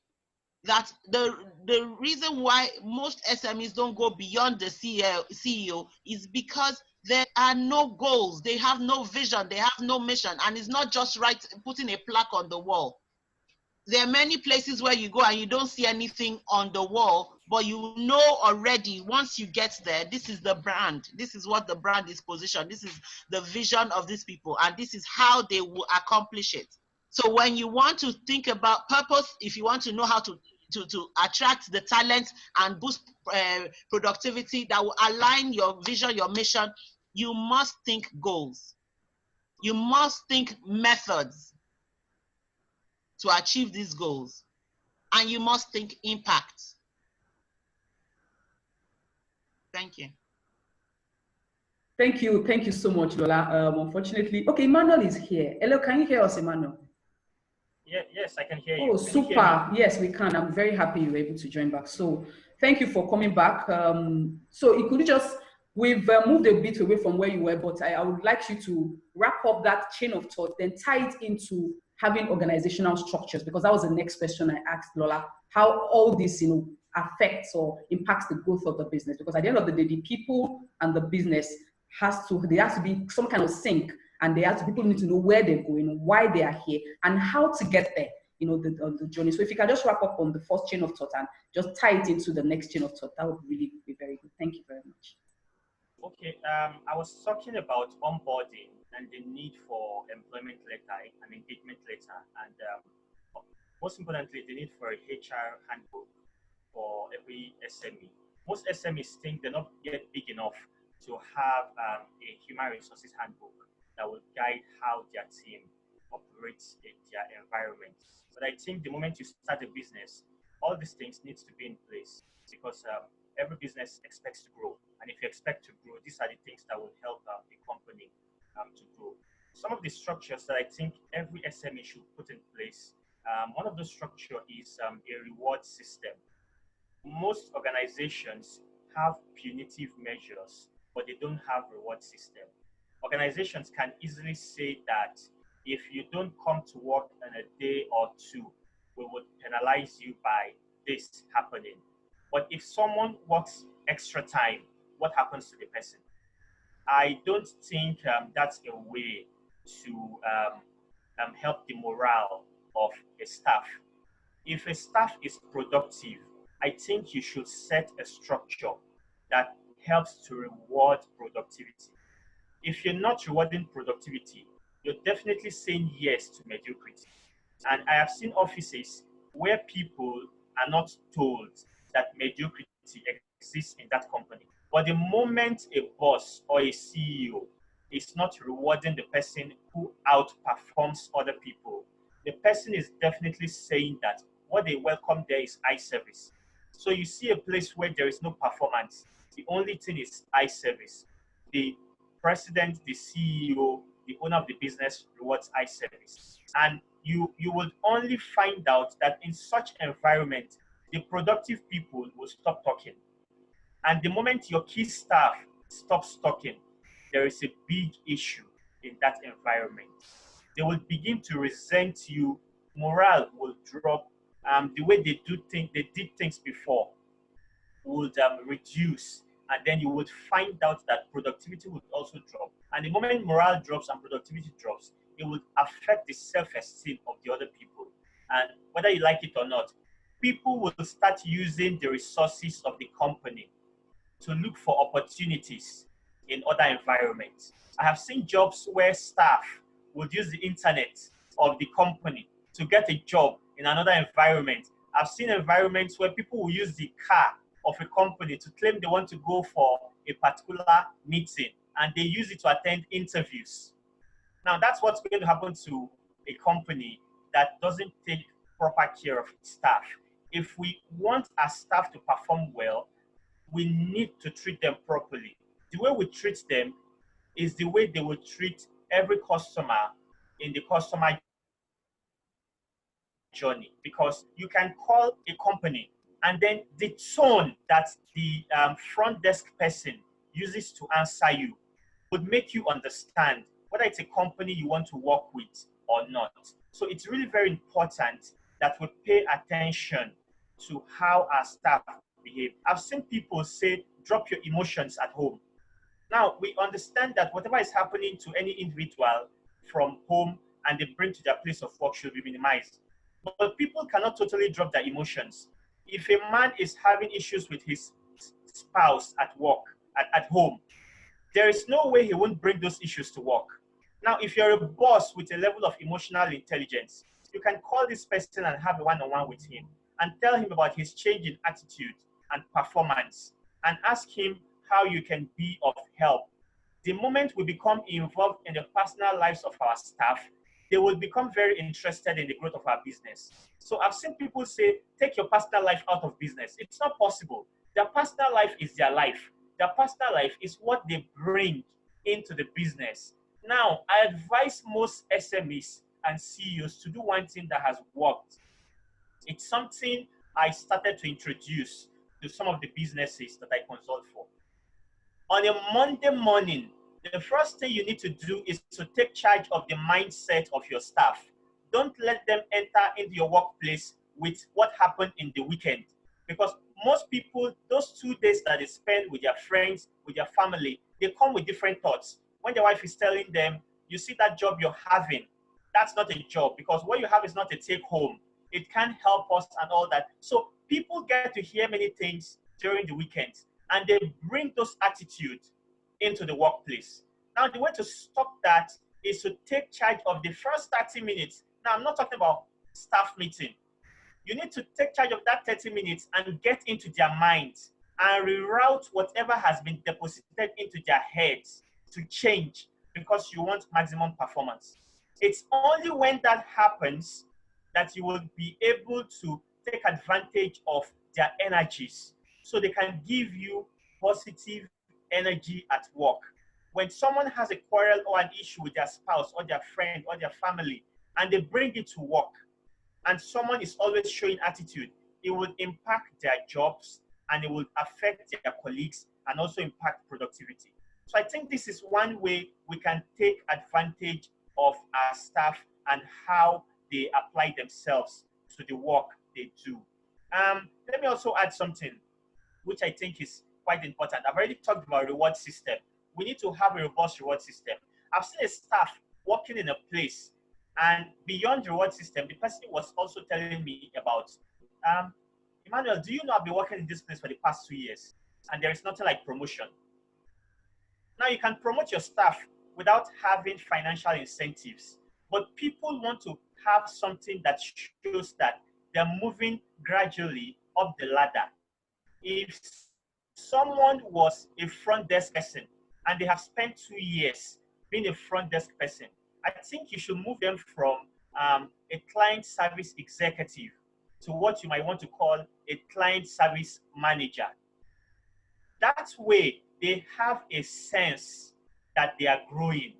that the reason why most SMEs don't go beyond the CEO is because there are no goals. They have no vision. They have no mission. And it's not just putting a plaque on the wall. There are many places where you go and you don't see anything on the wall, but you know already once you get there, this is the brand. This is what the brand is positioned. This is the vision of these people, and this is how they will accomplish it. So when you want to think about purpose, if you want to know how to attract the talent and boost productivity that will align your vision, your mission, you must think goals. You must think methods to achieve these goals. And you must think impact. Thank you. Thank you so much, Lola. Unfortunately, okay, Emmanuel is here. Hello, can you hear us, Emmanuel? Yes, I can hear you. Oh, super. Yes, we can. I'm very happy you were able to join back. So thank you for coming back. We've moved a bit away from where you were, but I would like you to wrap up that chain of thought, then tie it into having organizational structures, because that was the next question I asked Lola, how all this, affects or impacts the growth of the business. Because at the end of the day, the people and the business there has to be some kind of sync, and people need to know where they're going, why they are here, and how to get there, the journey. So if you can just wrap up on the first chain of thought and just tie it into the next chain of thought, that would really be very good. Thank you very much. Okay, I was talking about onboarding and the need for employment letter and engagement letter, and most importantly, the need for a HR handbook for every SME. Most SMEs think they're not yet big enough to have a human resources handbook that will guide how their team operates in their environment. But I think the moment you start a business, all these things need to be in place, because every business expects to grow. And if you expect to grow, these are the things that will help the company to grow. Some of the structures that I think every SME should put in place, one of those structures is a reward system. Most organizations have punitive measures, but they don't have reward system. Organizations can easily say that if you don't come to work in a day or two, we would penalize you by this happening. But if someone works extra time, what happens to the person? I don't think that's a way to help the morale of a staff. If a staff is productive, I think you should set a structure that helps to reward productivity. If you're not rewarding productivity, you're definitely saying yes to mediocrity. And I have seen offices where people are not told that mediocrity exists in that company. But the moment a boss or a CEO is not rewarding the person who outperforms other people, the person is definitely saying that what they welcome there is eye service. So you see a place where there is no performance, the only thing is eye service. The president, the CEO, the owner of the business rewards eye service. And you would only find out that in such environment, the productive people will stop talking. And the moment your key staff stops talking, there is a big issue in that environment. They will begin to resent you. Morale will drop. The way they did things before would reduce, and then you would find out that productivity would also drop. And the moment morale drops and productivity drops, it would affect the self-esteem of the other people. And whether you like it or not, people will start using the resources of the company to look for opportunities in other environments. I have seen jobs where staff would use the internet of the company to get a job in another environment. I've seen environments where people will use the car of a company to claim they want to go for a particular meeting, and they use it to attend interviews. Now, that's what's going to happen to a company that doesn't take proper care of its staff. If we want our staff to perform well, we need to treat them properly. The way we treat them is the way they will treat every customer in the customer journey. Because you can call a company and then the tone that the front desk person uses to answer you would make you understand whether it's a company you want to work with or not. So it's really very important that we pay attention to how our staff behave. I've seen people say, drop your emotions at home. Now, we understand that whatever is happening to any individual from home and they bring to their place of work should be minimized. But people cannot totally drop their emotions. If a man is having issues with his spouse at work, at home, there is no way he won't bring those issues to work. Now, if you're a boss with a level of emotional intelligence, you can call this person and have a one-on-one with him and tell him about his change in attitude and performance and ask him how you can be of help. The moment we become involved in the personal lives of our staff, they will become very interested in the growth of our business. So I've seen people say, take your personal life out of business. It's not possible. Their personal life is their life. Their personal life is what they bring into the business. Now, I advise most SMEs and CEOs to do one thing that has worked. It's something I started to introduce to some of the businesses that I consult for. On a Monday morning, the first thing you need to do is to take charge of the mindset of your staff. Don't let them enter into your workplace with what happened in the weekend. Because most people, those 2 days that they spend with their friends, with their family, they come with different thoughts. When their wife is telling them, you see that job you're having, that's not a job because what you have is not a take home. It can't help us and all that. So people get to hear many things during the weekends and they bring those attitudes into the workplace. Now, the way to stop that is to take charge of the first 30 minutes. Now, I'm not talking about staff meeting. You need to take charge of that 30 minutes and get into their minds and reroute whatever has been deposited into their heads to change because you want maximum performance. It's only when that happens that you will be able to take advantage of their energies so they can give you positive energy at work. When someone has a quarrel or an issue with their spouse or their friend or their family and they bring it to work and someone is always showing attitude, it will impact their jobs and it will affect their colleagues and also impact productivity. So I think this is one way we can take advantage of our staff and how they apply themselves to the work they do. Let me also add something which I think is quite important. I've already talked about reward system. We need to have a robust reward system. I've seen a staff working in a place, and beyond the reward system, the person was also telling me about, Emmanuel, do you know I've been working in this place for the past 2 years, and there is nothing like promotion. Now you can promote your staff without having financial incentives, but people want to have something that shows that they're moving gradually up the ladder. If someone was a front desk person and they have spent 2 years being a front desk person, I think you should move them from a client service executive to what you might want to call a client service manager. That way, they have a sense that they are growing.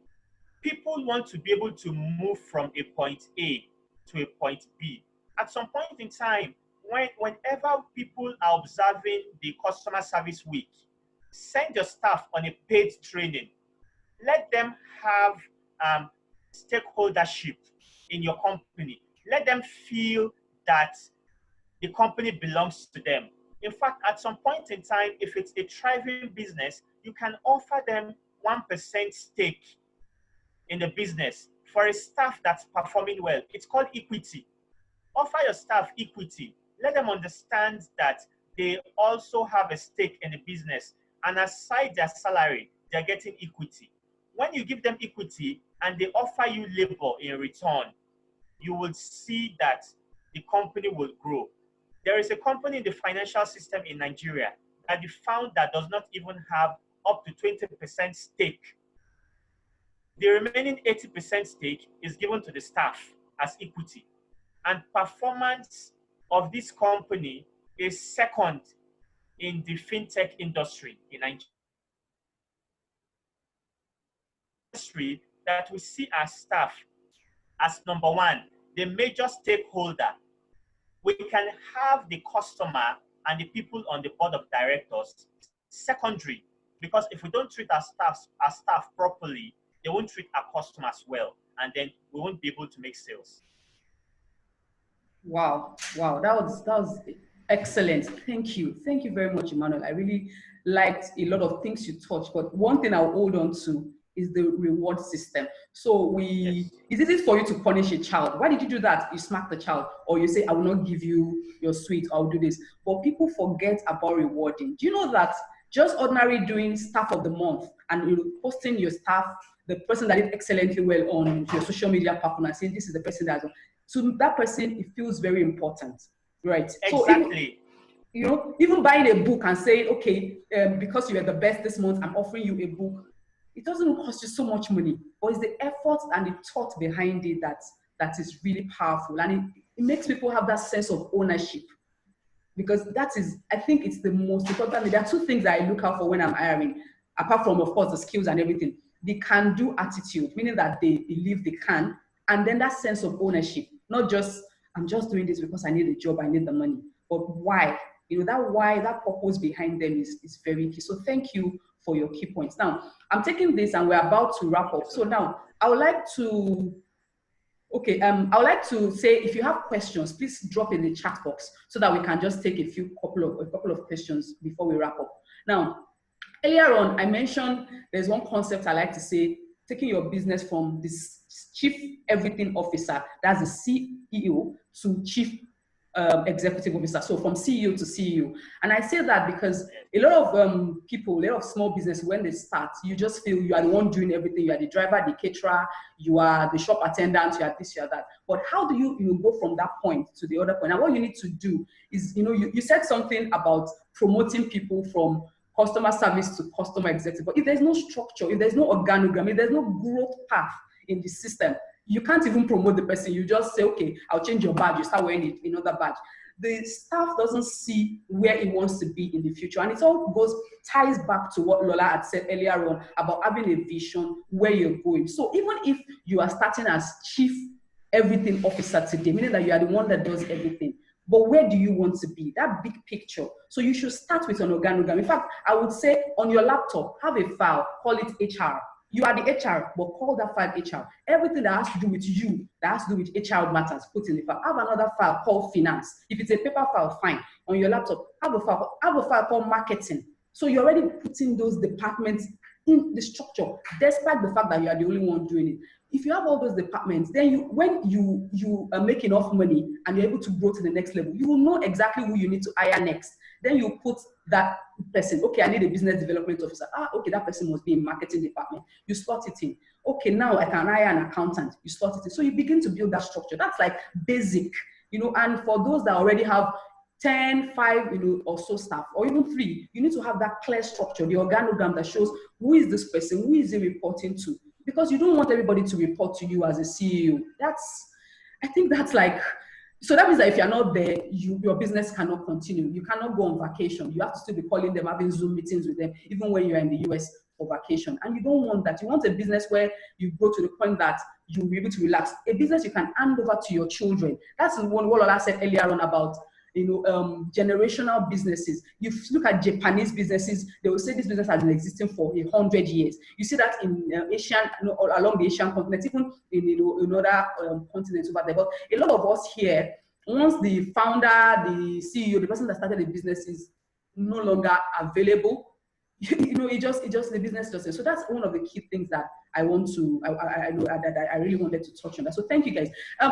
People want to be able to move from a point A to a point B. At some point in time, whenever people are observing the customer service week, send your staff on a paid training. Let them have stakeholdership in your company. Let them feel that the company belongs to them. In fact, at some point in time, if it's a thriving business, you can offer them 1% stake in the business for a staff that's performing well. It's called equity. Offer your staff equity. Let them understand that they also have a stake in the business, and aside their salary, they're getting equity. When you give them equity and they offer you labor in return, you will see that the company will grow. There is a company in the financial system in Nigeria that the founder does not even have up to 20% stake. The remaining 80% stake is given to the staff as equity. And performance of this company is second in the fintech industry in Nigeria. Industry that we see as staff as number one, the major stakeholder. We can have the customer and the people on the board of directors secondary, because if we don't treat our staff properly, they won't treat our customers well, and then we won't be able to make sales. Wow, that was excellent. Thank you very much, Emmanuel. I really liked a lot of things you touched, but one thing I'll hold on to is the reward system. So is it for you to punish a child? Why did you do that? You smack the child, or you say, I will not give you your sweet, I'll do this. But people forget about rewarding. Do you know that just ordinary doing staff of the month and posting your staff, the person that did excellently well on your social media platform and saying this is the person that has, to that person, it feels very important, right? Exactly. So even buying a book and saying, okay, because you are the best this month, I'm offering you a book. It doesn't cost you so much money, but it's the effort and the thought behind it that is really powerful. And it makes people have that sense of ownership, because that is, I think it's the most important. There are two things that I look out for when I'm hiring, apart from, of course, the skills and everything. The can-do attitude, meaning that they believe they can, and then that sense of ownership, not just, I'm just doing this because I need a job, I need the money, but why? That why, that purpose behind them is very key. So thank you for your key points. Now, I'm taking this and we're about to wrap up. So now, I would like to say, if you have questions, please drop in the chat box so that we can just take a couple of questions before we wrap up. Now, earlier on, I mentioned there's one concept I like to say, taking your business from this chief everything officer, that's the CEO, to chief executive officer. So from CEO to CEO. And I say that because a lot of people, a lot of small business, when they start, you just feel you are the one doing everything. You are the driver, the caterer, you are the shop attendant, you are this, you are that. But how do you go from that point to the other point? And what you need to do is, you said something about promoting people from customer service to customer executive. But if there's no structure, if there's no organogram, if there's no growth path in the system, you can't even promote the person. You just say, okay, I'll change your badge. You start wearing another badge. The staff doesn't see where it wants to be in the future. And it all ties back to what Lola had said earlier on about having a vision where you're going. So even if you are starting as chief everything officer today, meaning that you are the one that does everything, but where do you want to be? That big picture. So you should start with an organogram. In fact, I would say on your laptop, have a file, call it HR. You are the HR, but call that file HR. Everything that has to do with you, that has to do with HR matters, put in the file. Have another file called finance. If it's a paper file, fine. On your laptop, have a file called marketing. So you're already putting those departments in the structure, despite the fact that you are the only one doing it. if you have all those departments, then when you make enough money and you're able to grow to the next level, you will know exactly who you need to hire next. Then you put that person, okay, I need a business development officer. Okay, that person must be in marketing department. You slot it in. Okay, now I can hire an accountant. You slot it in. So you begin to build that structure. That's like basic, and for those that already have 10, 5, or so staff, or even 3, you need to have that clear structure, the organogram that shows who is this person, who is he reporting to, because you don't want everybody to report to you as a CEO. I think that's like, so that means that if you're not there, your business cannot continue. You cannot go on vacation. You have to still be calling them, having Zoom meetings with them, even when you're in the US for vacation. And you don't want that. You want a business where you go to the point that you'll be able to relax. A business you can hand over to your children. That's what Ola said earlier on about generational businesses. You look at Japanese businesses, they will say this business has been existing for 100 years. You see that in Asian, along the Asian continent, even in other continents over there. But a lot of us here, once the founder, the CEO, the person that started the business is no longer available, it just the business doesn't. So that's one of the key things that I want to, I really wanted to touch on that. So thank you guys.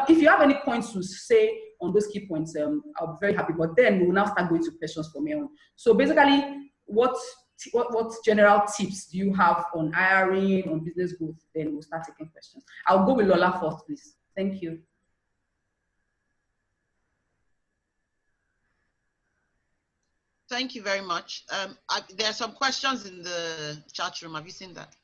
If you have any points to say on those key points, I'll be very happy. But then we will now start going to questions from here on. So basically, what general tips do you have on hiring, on business growth? Then we'll start taking questions. I'll go with Lola first, please. Thank you. Thank you very much. There are some questions in the chat room. Have you seen that?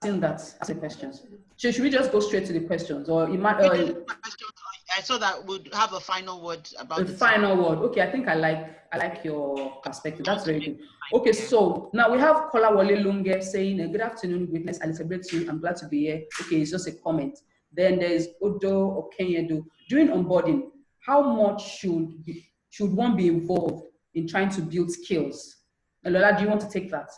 Seen that as a questions. So should we just go straight to the questions, or I saw that would have a final word about the final word. Okay, I think I like your perspective. That's very good. Okay, so now we have Kola Wale Lunge saying, "Good afternoon, witness. I celebrate you. I'm glad to be here." Okay, it's just a comment. Then there's Odo Okenyedo. During onboarding, how much should one be involved in trying to build skills? Lola, do you want to take that?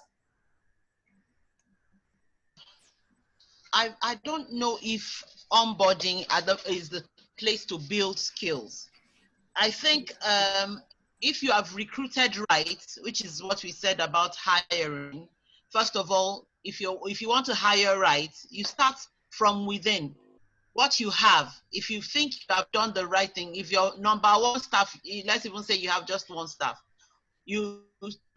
I don't know if onboarding is the place to build skills. I think if you have recruited right, which is what we said about hiring, first of all, if you want to hire right, you start from within. What you have, if you think you have done the right thing, if your number 1 staff, let's even say you have just 1 staff, you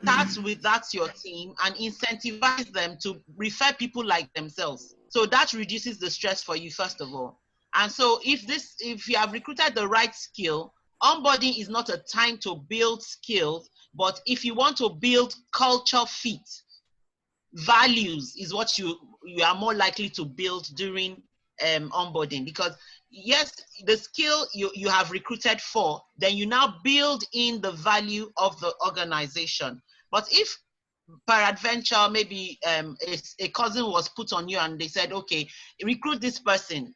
start with that's your team and incentivize them to refer people like themselves. So that reduces the stress for you, first of all. And so if you have recruited the right skill, onboarding is not a time to build skills, but if you want to build culture fit, values is what you are more likely to build during onboarding. Because yes, the skill you have recruited for, then you now build in the value of the organization. But if peradventure, maybe a cousin was put on you and they said, okay, recruit this person.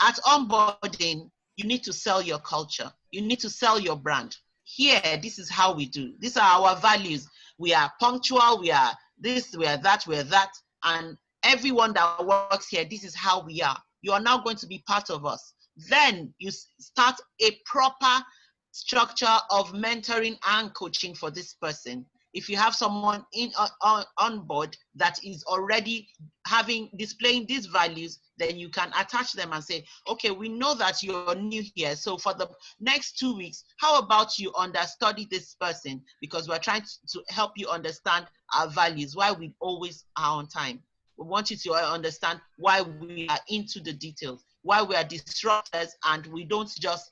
At onboarding, you need to sell your culture. You need to sell your brand. Here, this is how we do. These are our values. We are punctual. We are this, we are that, we are that. And everyone that works here, this is how we are. You are now going to be part of us. Then you start a proper structure of mentoring and coaching for this person. If you have someone on board that is already displaying these values, then you can attach them and say, okay, we know that you're new here. So for the next 2 weeks, how about you understudy this person? Because we're trying to help you understand our values, why we always are on time. We want you to understand why we are into the details, why we are disruptors, and we don't just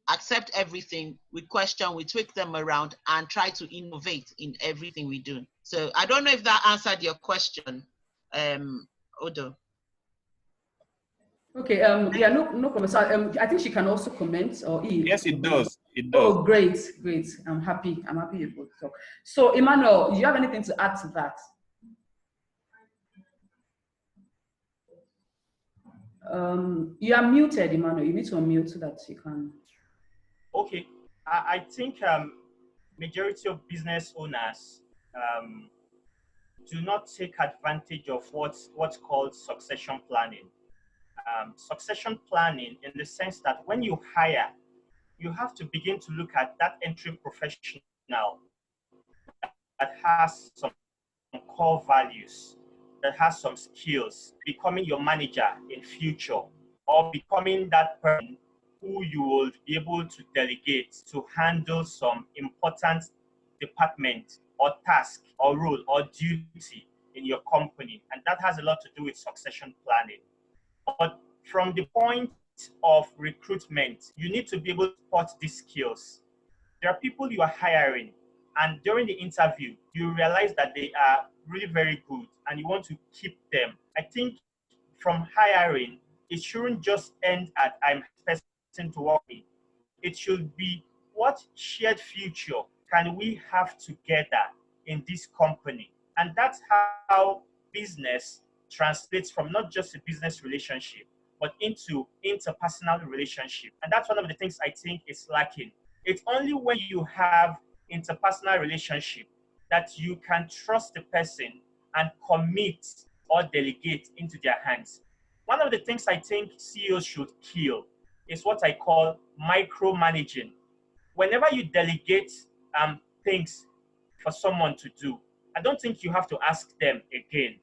accept everything. We question, we tweak them around and try to innovate in everything we do. So I don't know if that answered your question, Odo. Okay, yeah, no problem. So I think she can also comment, or Eve. Yes, it does. It does. Oh, great. I'm happy you both talk. So Emmanuel, do you have anything to add to that? You are muted, Emmanuel. You need to unmute so that you can. Okay, I think majority of business owners do not take advantage of what's called succession planning. Succession planning in the sense that when you hire, you have to begin to look at that entry professional that has some core values. that has some skills, becoming your manager in future, or becoming that person who you will be able to delegate to handle some important department or task or role or duty in your company. And that has a lot to do with succession planning. But from the point of recruitment, you need to be able to spot these skills. There are people you are hiring, and during the interview, you realize that they are really very good and you want to keep them. I think from hiring, it shouldn't just end at I'm person to work with. It should be what shared future can we have together in this company? And that's how business translates from not just a business relationship, but into interpersonal relationship. And that's one of the things I think is lacking. It's only when you have interpersonal relationship that you can trust the person and commit or delegate into their hands. One of the things I think CEOs should kill is what I call micromanaging. Whenever you delegate things for someone to do, I don't think you have to ask them again.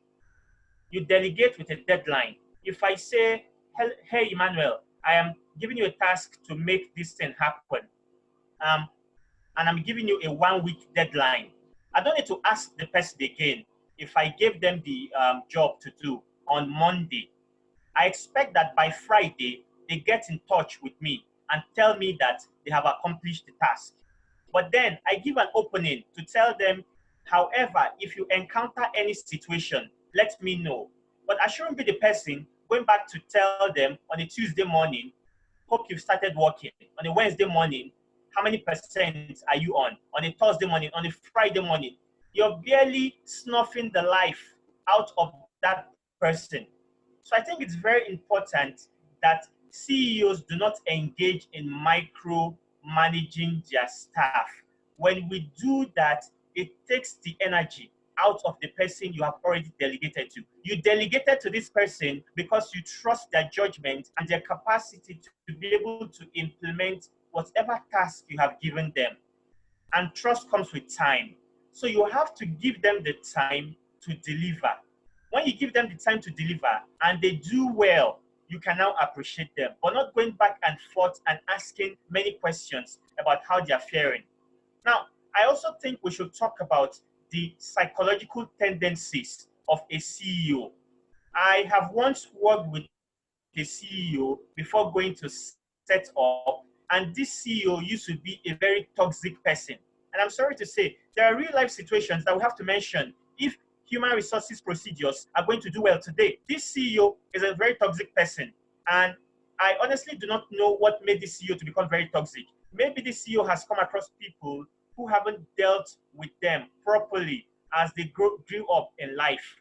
You delegate with a deadline. If I say, hey, Emmanuel, I am giving you a task to make this thing happen, and I'm giving you a 1 week deadline, I don't need to ask the person again if I gave them the job to do on Monday. I expect that by Friday, they get in touch with me and tell me that they have accomplished the task. But then I give an opening to tell them, however, if you encounter any situation, let me know. But I shouldn't be the person going back to tell them on a Tuesday morning, hope you've started working. On a Wednesday morning, how many percent are you on? On a Thursday morning, on a Friday morning, you're barely snuffing the life out of that person. So I think it's very important that CEOs do not engage in micro managing their staff. When we do that, it takes the energy out of the person you have already delegated to. You delegated to this person because you trust their judgment and their capacity to be able to implement whatever task you have given them. And trust comes with time. So you have to give them the time to deliver. When you give them the time to deliver and they do well, you can now appreciate them, but not going back and forth and asking many questions about how they are faring. Now, I also think we should talk about the psychological tendencies of a CEO. I have once worked with a CEO before going to set up, and this CEO used to be a very toxic person. And I'm sorry to say, there are real life situations that we have to mention if human resources procedures are going to do well today. This CEO is a very toxic person, and I honestly do not know what made this CEO to become very toxic. Maybe this CEO has come across people who haven't dealt with them properly as they grew up in life.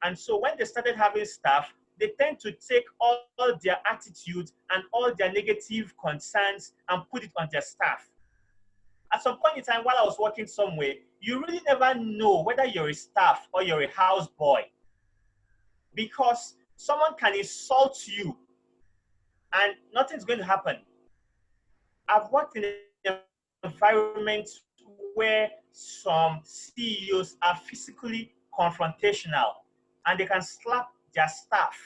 And so when they started having staff, they tend to take all their attitudes and all their negative concerns and put it on their staff. At some point in time while I was working somewhere, you really never know whether you're a staff or you're a house boy, because someone can insult you and nothing's going to happen. I've worked in an environment where some CEOs are physically confrontational and they can slap their staff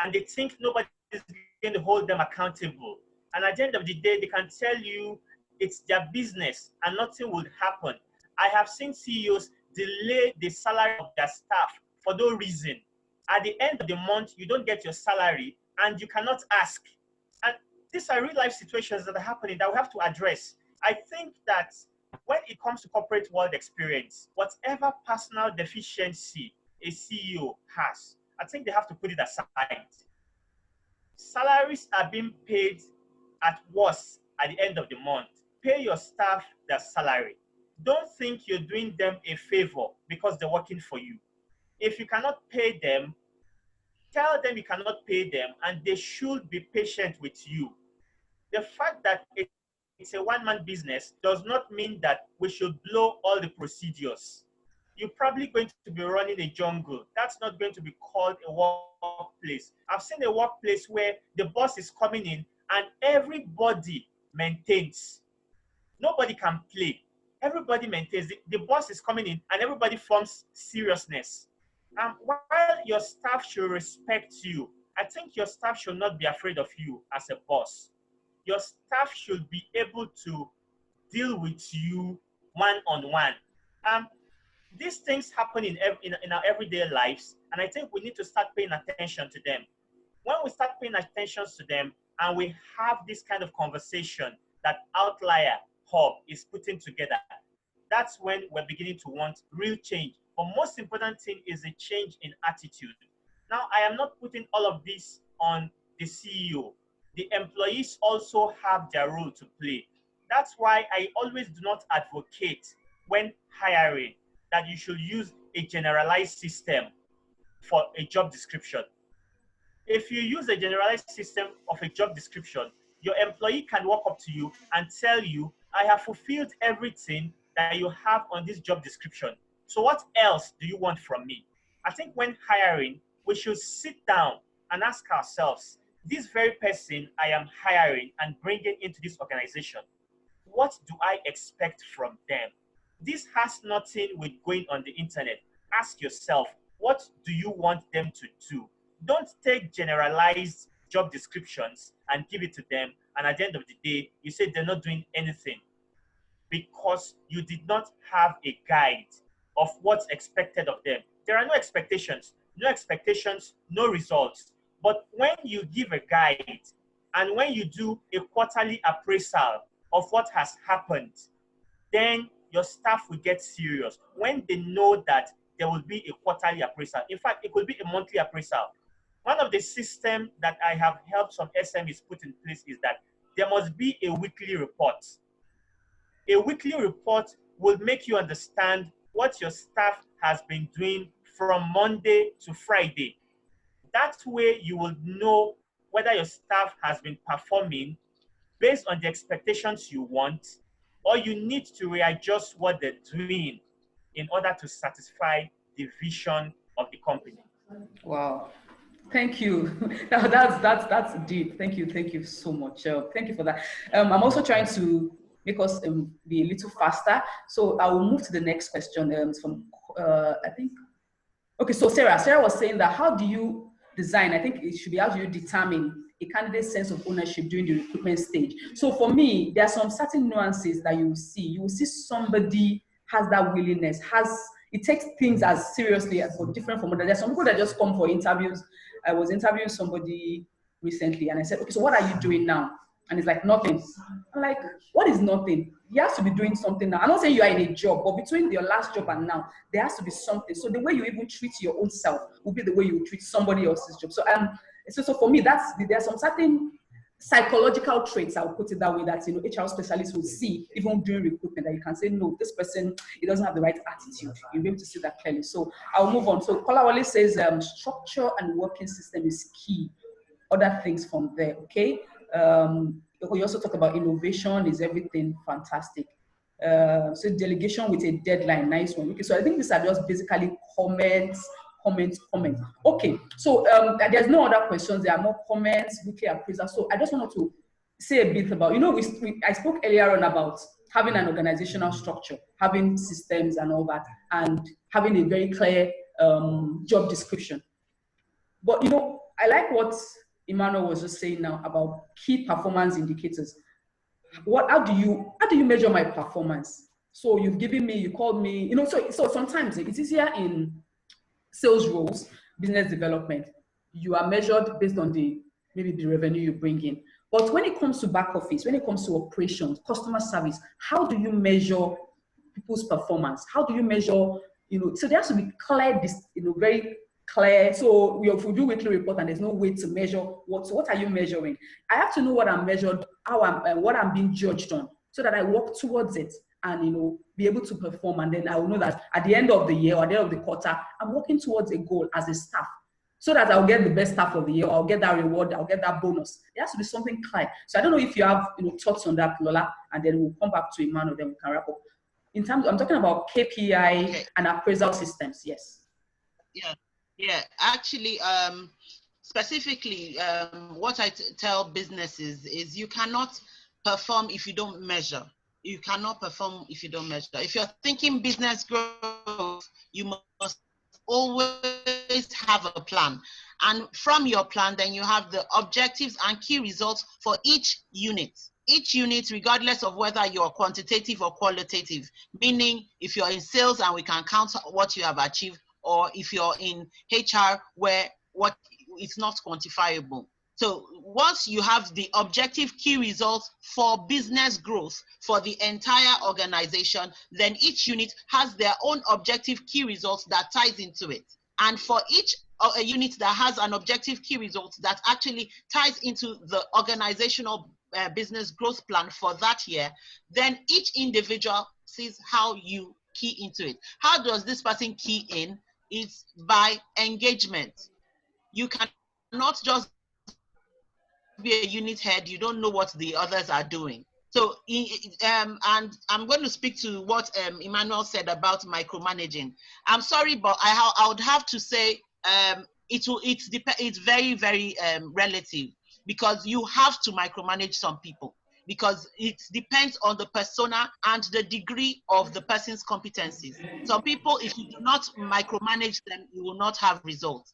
and they think nobody is going to hold them accountable. And at the end of the day, they can tell you it's their business and nothing will happen. I have seen CEOs delay the salary of their staff for no reason. At the end of the month, you don't get your salary and you cannot ask. And these are real life situations that are happening that we have to address. I think that when it comes to corporate world experience, whatever personal deficiency a CEO has, I think they have to put it aside. Salaries are being paid at worst at the end of the month. Pay your staff their salary. Don't think you're doing them a favor because they're working for you. If you cannot pay them, tell them you cannot pay them and they should be patient with you. The fact that it's a one-man business does not mean that we should blow all the procedures. You're probably going to be running a jungle. That's not going to be called a workplace. I've seen a workplace where the boss is coming in and everybody maintains. Nobody can play. Everybody maintains. The boss is coming in and everybody forms seriousness. While your staff should respect you, I think your staff should not be afraid of you as a boss. Your staff should be able to deal with you one-on-one. These things happen in our everyday lives, and I think we need to start paying attention to them. When we start paying attention to them and we have this kind of conversation that Outlier Hub is putting together, that's when we're beginning to want real change. But most important thing is a change in attitude. Now, I am not putting all of this on the CEO. The employees also have their role to play. That's why I always do not advocate when hiring that you should use a generalized system for a job description. If you use a generalized system of a job description, your employee can walk up to you and tell you, I have fulfilled everything that you have on this job description. So what else do you want from me? I think when hiring, we should sit down and ask ourselves, this very person I am hiring and bringing into this organization, what do I expect from them? This has nothing with going on the internet. Ask yourself, what do you want them to do? Don't take generalized job descriptions and give it to them, and at the end of the day, you say they're not doing anything because you did not have a guide of what's expected of them. There are no expectations, no results. But when you give a guide and when you do a quarterly appraisal of what has happened, then your staff will get serious. When they know that there will be a quarterly appraisal, in fact, it could be a monthly appraisal. One of the systems that I have helped some SMEs put in place is that there must be a weekly report. A weekly report will make you understand what your staff has been doing from Monday to Friday. That way you will know whether your staff has been performing based on the expectations you want, or you need to readjust what they're doing in order to satisfy the vision of the company. Wow. Thank you. That's deep. Thank you so much. Thank you for that. I'm also trying to make us be a little faster. So I will move to the next question from I think. Okay, so Sarah was saying that how do you design? I think it should be how do you determine a candidate's sense of ownership during the recruitment stage. So for me, there are some certain nuances that you will see. You will see somebody has that willingness, it takes things as seriously as for different from others. There's some people that just come for interviews. I was interviewing somebody recently and I said, okay, so what are you doing now? And it's like, nothing. I'm like, what is nothing? You have to be doing something now. I'm not saying you are in a job, but between your last job and now, there has to be something. So the way you even treat your own self will be the way you treat somebody else's job. So for me, there's some certain psychological traits, I'll put it that way, that HR specialists will see even during recruitment, that you can say, no, this person, he doesn't have the right attitude. You'll be able to see that clearly. So I'll move on. So Kolawole says structure and working system is key. Other things from there, okay? We also talk about innovation is everything, fantastic. So delegation with a deadline, nice one. Okay, so I think these are just basically comments. Okay, so there's no other questions. There are more comments, weekly appraisal. So I just wanted to say a bit about, I spoke earlier on about having an organizational structure, having systems and all that, and having a very clear job description. But I like what Emmanuel was just saying now about key performance indicators. How do you measure my performance? So you've given me, you called me, so sometimes it's easier in sales roles, business development. You are measured based on maybe the revenue you bring in. But when it comes to back office, when it comes to operations, customer service, how do you measure people's performance? How do you measure, so there has to be clear, very clear. So if we do weekly report and there's no way to measure what are you measuring? I have to know what I'm measured, what I'm being judged on, so that I work towards it and be able to perform. And then I will know that at the end of the year or at the end of the quarter, I'm working towards a goal as a staff, so that I'll get the best staff of the year, I'll get that reward, I'll get that bonus. There has to be something clear. So I don't know if you have thoughts on that, Lola, and then we'll come back to Emmanuel, then we can wrap up. In terms, I'm talking about KPI and appraisal systems. Yes. Yeah. Actually, specifically, what I tell businesses is you cannot perform if you don't measure. You cannot perform if you don't measure. If you're thinking business growth, you must always have a plan. And from your plan, then you have the objectives and key results for each unit. Each unit, regardless of whether you're quantitative or qualitative, meaning if you're in sales and we can count what you have achieved, or if you're in HR where what it's not quantifiable. So once you have the objective key results for business growth for the entire organization, then each unit has their own objective key results that ties into it. And for each a unit that has an objective key result that actually ties into the organizational business growth plan for that year, then each individual sees how you key into it. How does this person key in? It's by engagement. You cannot just be a unit head, you don't know what the others are doing. So, and I'm going to speak to what Emmanuel said about micromanaging. I'm sorry, but I would have to say it's very, very relative, because you have to micromanage some people, because it depends on the persona and the degree of the person's competencies. Some people, if you do not micromanage them, you will not have results.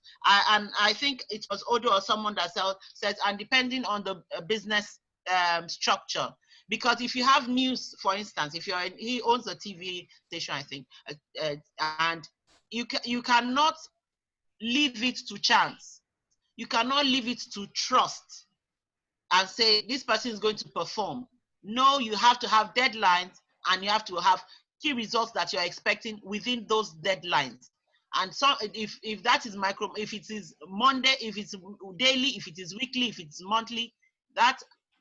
And I think it was Odo or someone that says, and depending on the business structure, because if you have news, for instance, if he owns a TV station, I think, and you cannot leave it to chance. You cannot leave it to trust and say this person is going to perform. No, you have to have deadlines, and you have to have key results that you're expecting within those deadlines. And so if that is if it is Monday, if it's daily, if it is weekly, if it's monthly, that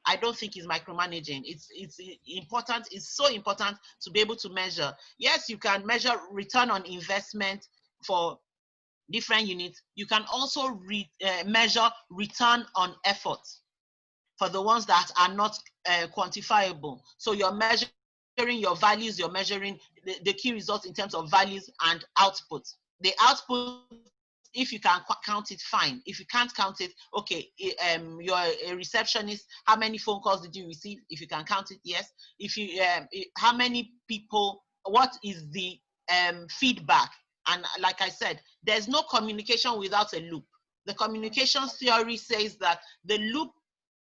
I don't think is micromanaging. It's important. It's so important to be able to measure. Yes, you can measure return on investment for different units. You can also measure return on effort for the ones that are not quantifiable. So you're measuring your values, you're measuring the key results in terms of values and output. The output, if you can count it, fine. If you can't count it, okay, you're a receptionist, how many phone calls did you receive? If you can count it, yes. If you, how many people, what is the feedback? And like I said, there's no communication without a loop. The communication theory says that the loop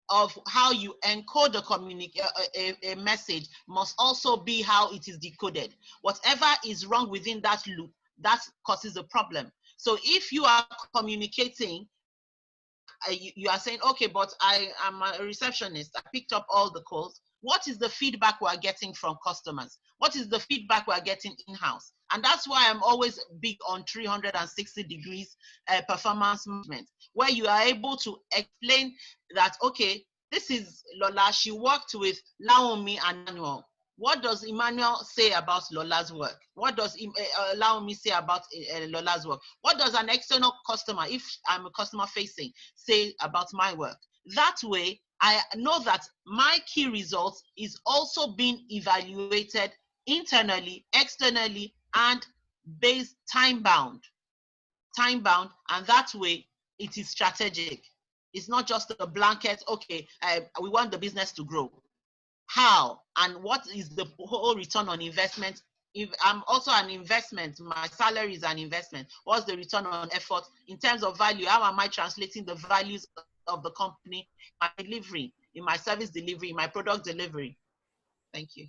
of how you encode a message must also be how it is decoded. Whatever is wrong within that loop, that causes a problem. So if you are communicating, you are saying, okay, but I am a receptionist, I picked up all the calls. What is the feedback we're getting from customers? What is the feedback we're getting in-house? And that's why I'm always big on 360 degrees performance management, where you are able to explain that, okay, this is Lola, she worked with Laomi and Emmanuel. What does Emmanuel say about Lola's work? What does Laomi say about Lola's work? What does an external customer, if I'm a customer facing, say about my work? That way, I know that my key results is also being evaluated internally, externally, and based time-bound, and that way it is strategic. It's not just a blanket, okay, we want the business to grow. How and what is the whole return on investment? If I'm also an investment, my salary is an investment. What's the return on effort in terms of value? How am I translating the values of the company, my delivery, in my service delivery, in my product delivery? Thank you.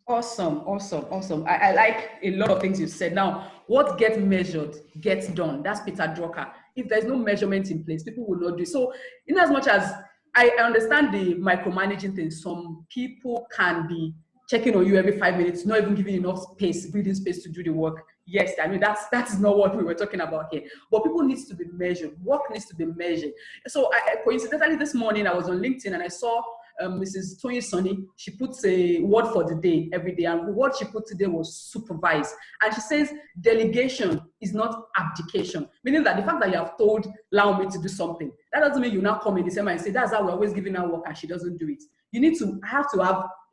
Awesome, awesome, awesome. I like a lot of things you said. Now, what gets measured gets done. That's Peter Drucker. If there's no measurement in place, people will not do. So, in as much as I understand the micromanaging thing, some people can be checking on you every 5 minutes, not even giving enough space, breathing space to do the work. Yes, I mean, that is not what we were talking about here. But people needs to be measured. Work needs to be measured. So, coincidentally, this morning, I was on LinkedIn and I saw Mrs. Tony Sonny. She puts a word for the day every day, and the word she put today was supervise. And she says delegation is not abdication, meaning that the fact that you have told Laomi to do something, that doesn't mean you now come in December and say that's how we're always giving her work and she doesn't do it. You need to have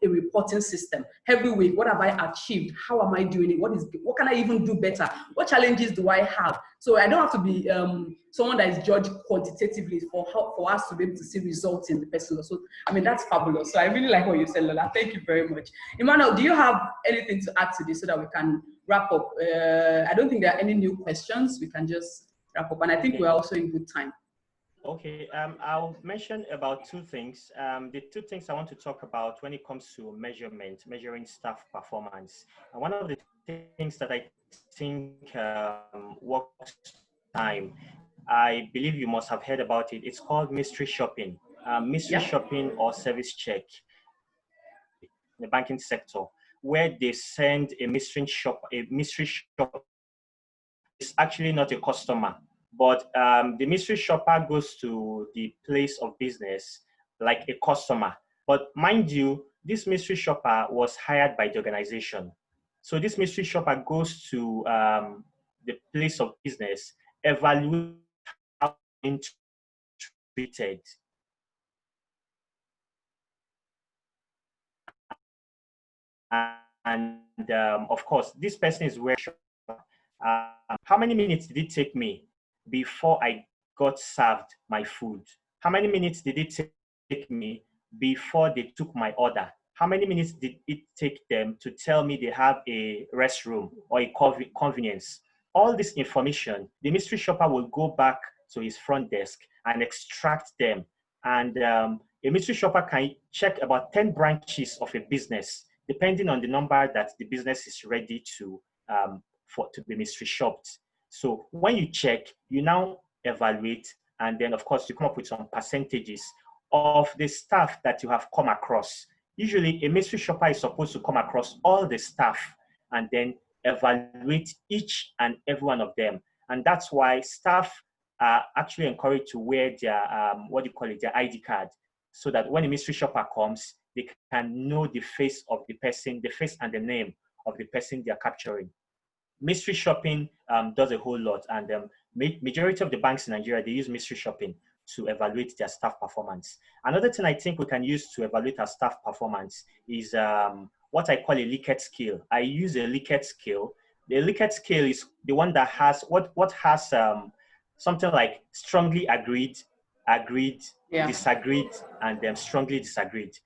a reporting system. Every week, what have I achieved? How am I doing it? What can I even do better? What challenges do I have? So I don't have to be someone that is judged quantitatively for us to be able to see results in the person. So, I mean, that's fabulous. So I really like what you said, Lola. Thank you very much. Emmanuel, do you have anything to add to this so that we can wrap up? I don't think there are any new questions. We can just wrap up. And I think we're also in good time. Okay, I'll mention about two things. The two things I want to talk about when it comes to measuring staff performance. And one of the things that I think works time, I believe you must have heard about it. It's called mystery shopping. Mystery shopping or service check in the banking sector, where they send a mystery shopper. It's actually not a customer, but the mystery shopper goes to the place of business like a customer. But mind you, this mystery shopper was hired by the organization. So this mystery shopper goes to the place of business, evaluate how being treated. And of course, this person is where how many minutes did it take me before I got served my food? How many minutes did it take me before they took my order? How many minutes did it take them to tell me they have a restroom or a convenience? All this information, the mystery shopper will go back to his front desk and extract them. And a mystery shopper can check about 10 branches of a business, depending on the number that the business is ready to be mystery shopped. So when you check, you now evaluate, and then of course you come up with some percentages of the staff that you have come across. Usually a mystery shopper is supposed to come across all the staff and then evaluate each and every one of them. And that's why staff are actually encouraged to wear their, their ID card, so that when a mystery shopper comes, they can know the face of the person, the face and the name of the person they are capturing. Mystery shopping does a whole lot, and majority of the banks in Nigeria, they use mystery shopping to evaluate their staff performance. Another thing I think we can use to evaluate our staff performance is what I call a Likert scale. I use a Likert scale. The Likert scale is the one that has what has something like strongly agreed, disagreed, and strongly disagreed.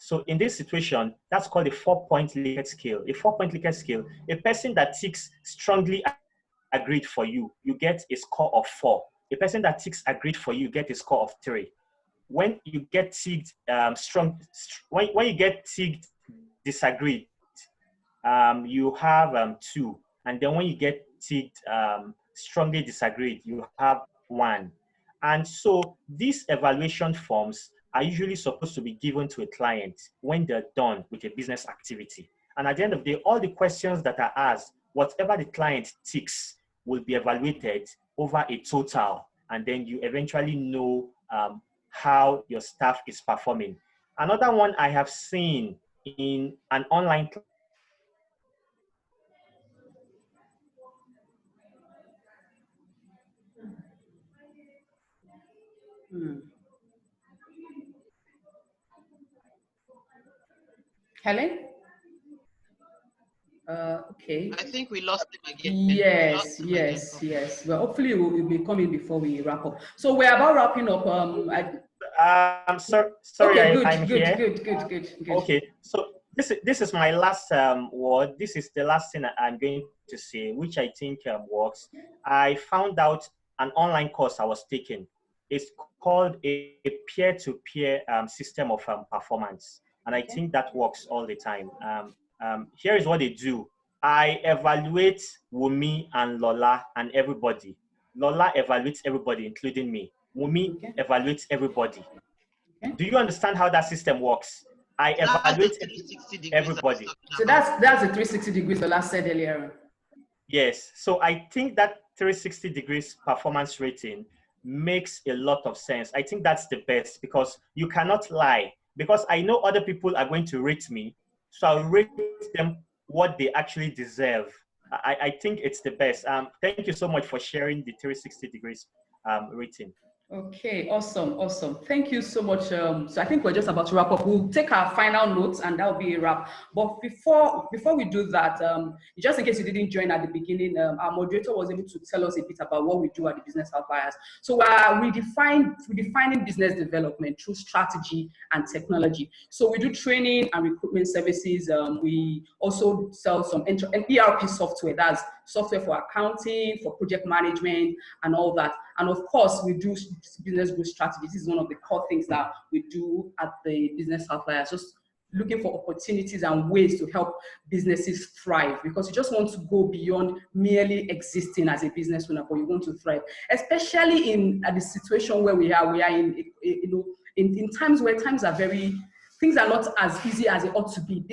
So in this situation, that's called a 4-point Likert scale. A 4-point Likert scale, a person that ticks strongly agreed for you, you get a score of 4. A person that ticks agreed for you, get a score of 3. When you get ticked when you get ticked disagreed, you have 2. And then when you get ticked strongly disagreed, you have 1. And so these evaluation forms are usually supposed to be given to a client when they're done with a business activity. And at the end of the day, all the questions that are asked, whatever the client ticks, will be evaluated over a total. And then you eventually know how your staff is performing. Another one I have seen in an online Helen? Okay. I think we lost him again. Yes. Well, hopefully we'll be coming before we wrap up. So we're about wrapping up. I'm sorry. Okay, I'm here. Good. Okay, so this is my last word. This is the last thing I'm going to say, which I think works. I found out an online course I was taking. It's called a peer-to-peer system of performance, and I think that works all the time. Here is what they do. I evaluate Wumi and Lola and everybody. Lola evaluates everybody, including me. Wumi evaluates everybody. Do you understand how that system works? I evaluate everybody. So that's the 360 degrees Lola said earlier. Yes. So I think that 360 degrees performance rating makes a lot of sense. I think that's the best, because you cannot lie. Because I know other people are going to rate me, so I'll rate them what they actually deserve. I think it's the best. Thank you so much for sharing the 360 degrees rating. Okay, awesome. Thank you so much. So I think we're just about to wrap up. We'll take our final notes and that'll be a wrap. But before we do that, just in case you didn't join at the beginning, our moderator was able to tell us a bit about what we do at the Business Outliers. So we're redefining business development through strategy and technology. So we do training and recruitment services. We also sell some ERP software. That's software for accounting, for project management, and all that. And of course, we do business growth strategy. This is one of the core things that we do at the Business Outliers, just looking for opportunities and ways to help businesses thrive, because you just want to go beyond merely existing as a business owner, but you want to thrive, especially in the situation where we are in times where things are not as easy as it ought to be.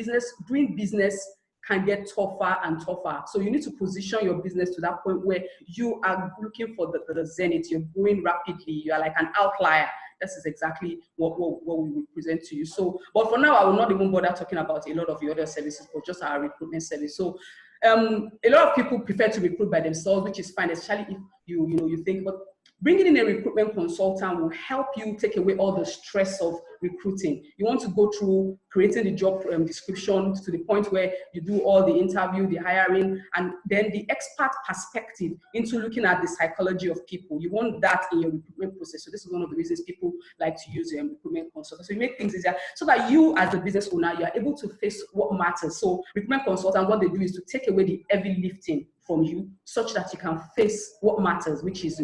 Doing business can get tougher and tougher. So you need to position your business to that point where you are looking for the zenith. You're growing rapidly. You are like an outlier. This is exactly what we will present to you. So, but for now, I will not even bother talking about a lot of the other services, but just our recruitment service. So, a lot of people prefer to recruit by themselves, which is fine, especially if you think, but bringing in a recruitment consultant will help you take away all the stress of recruiting. You want to go through creating the job description to the point where you do all the interview, the hiring, and then the expert perspective into looking at the psychology of people. You want that in your recruitment process. So this is one of the reasons people like to use recruitment consultants. So you make things easier so that you, as the business owner, you are able to face what matters. So recruitment consultants, what they do is to take away the heavy lifting from you, such that you can face what matters, which is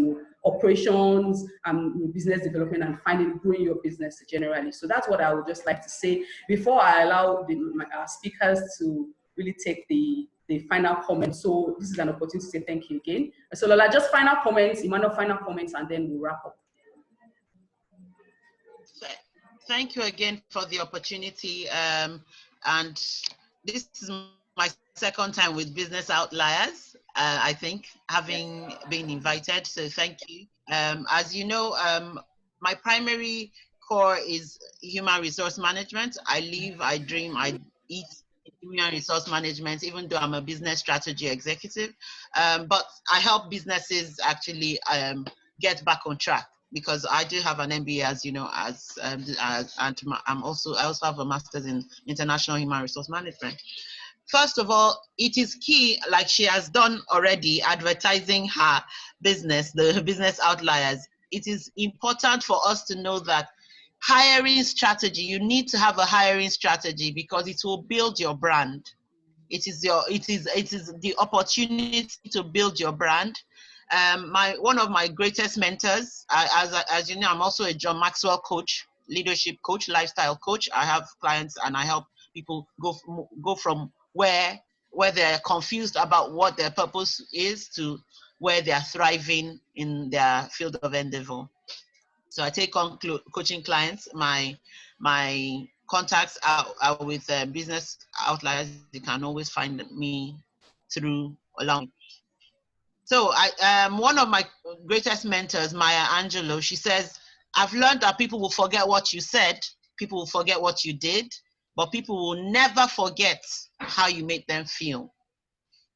operations and business development and growing your business generally. So that's what I would just like to say before I allow our speakers to really take the final comments. So this is an opportunity to say thank you again. So Lola, just final comments, Emmanuel, final comments, and then we'll wrap up. Thank you again for the opportunity. And this is my second time with Business Outliers, I think, having been invited. So thank you. As you know, my primary core is human resource management. I live, I dream, I eat human resource management, even though I'm a business strategy executive. But I help businesses actually get back on track, because I do have an MBA, as you know, and I also have a master's in international human resource management. First of all, it is key, like she has done already, advertising her business, the Business Outliers. It is important for us to know that hiring strategy, you need to have a hiring strategy, because it will build your brand. It is the opportunity to build your brand. One of my greatest mentors, as you know, I'm also a John Maxwell coach, leadership coach, lifestyle coach. I have clients and I help people go from where they're confused about what their purpose is to where they are thriving in their field of endeavor. So I take on coaching clients. My contacts are with Business Outliers. You can always find me through along. So one of my greatest mentors, Maya Angelou, she says, I've learned that people will forget what you said, people will forget what you did, but people will never forget how you made them feel.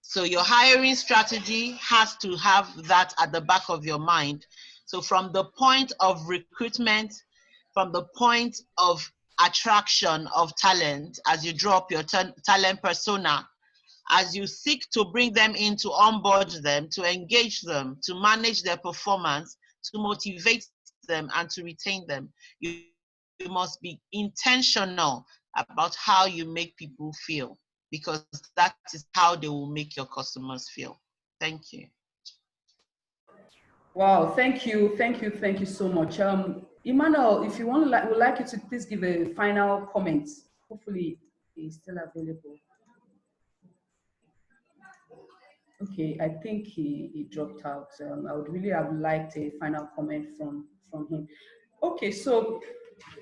So your hiring strategy has to have that at the back of your mind. So from the point of recruitment, from the point of attraction of talent, as you draw up your talent persona, as you seek to bring them in, to onboard them, to engage them, to manage their performance, to motivate them and to retain them, you must be intentional about how you make people feel, because that is how they will make your customers feel. Thank you. Wow, thank you so much. Emmanuel, if you want, would like you to please give a final comment. Hopefully he's still available. Okay, I think he dropped out. I would really have liked a final comment from him. Okay, so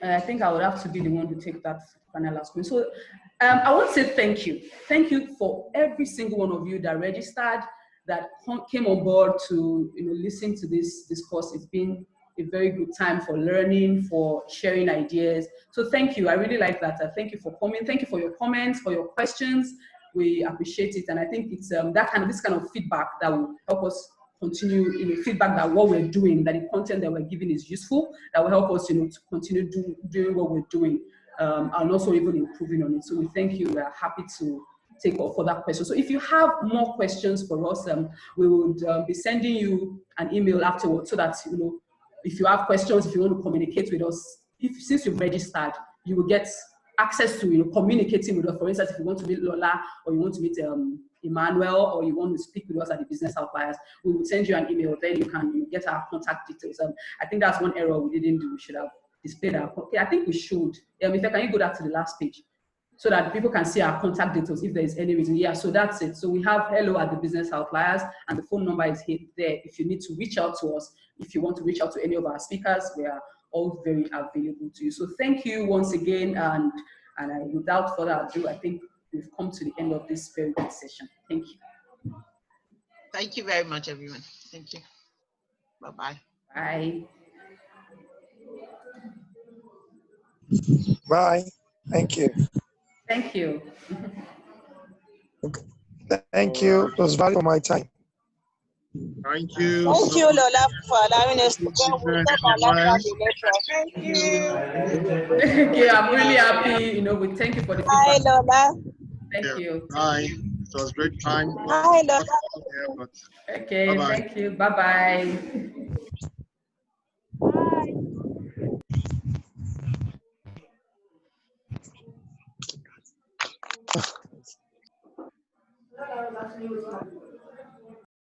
I think I would have to be the one to take that final last comment. So I want to say thank you. Thank you for every single one of you that registered, that came on board to listen to this course. It's been a very good time for learning, for sharing ideas. So thank you. I really like that. Thank you for coming. Thank you for your comments, for your questions. We appreciate it, and I think it's this kind of feedback that will help us continue, feedback that what we're doing, that the content that we're giving is useful, that will help us, to continue doing what we're doing, and also even improving on it. So we thank you. We are happy to take up further questions. So if you have more questions for us, we would be sending you an email afterwards, so that, if you have questions, if you want to communicate with us, since you've registered, you will get access to, communicating with us. For instance, if you want to meet Lola, or you want to meet Emmanuel, or you want to speak with us at the Business Outliers, we will send you an email. Then you can get our contact details. I think that's one error we didn't do. We should have displayed our. Okay, I think we should. If can you go back to the last page, so that people can see our contact details if there is any reason. Yeah, so that's it. So we have hello at the Business Outliers, and the phone number is here there if you need to reach out to us. If you want to reach out to any of our speakers, we are all very available to you. So thank you once again, and without further ado, I think we've come to the end of this very good session. Thank you. Thank you very much, everyone. Thank you. Bye-bye. Bye. Bye. Thank you. Thank you. Thank you. It was valuable for my time. Thank you. Thank you, Lola, for allowing us to go. We'll talk about that later. Thank you. Okay, I'm really happy. We thank you for the Bye, feedback. Lola. Thank you. Bye. It was great time. Bye, Lola. Okay, Bye-bye. thank you. Bye-bye. Bye.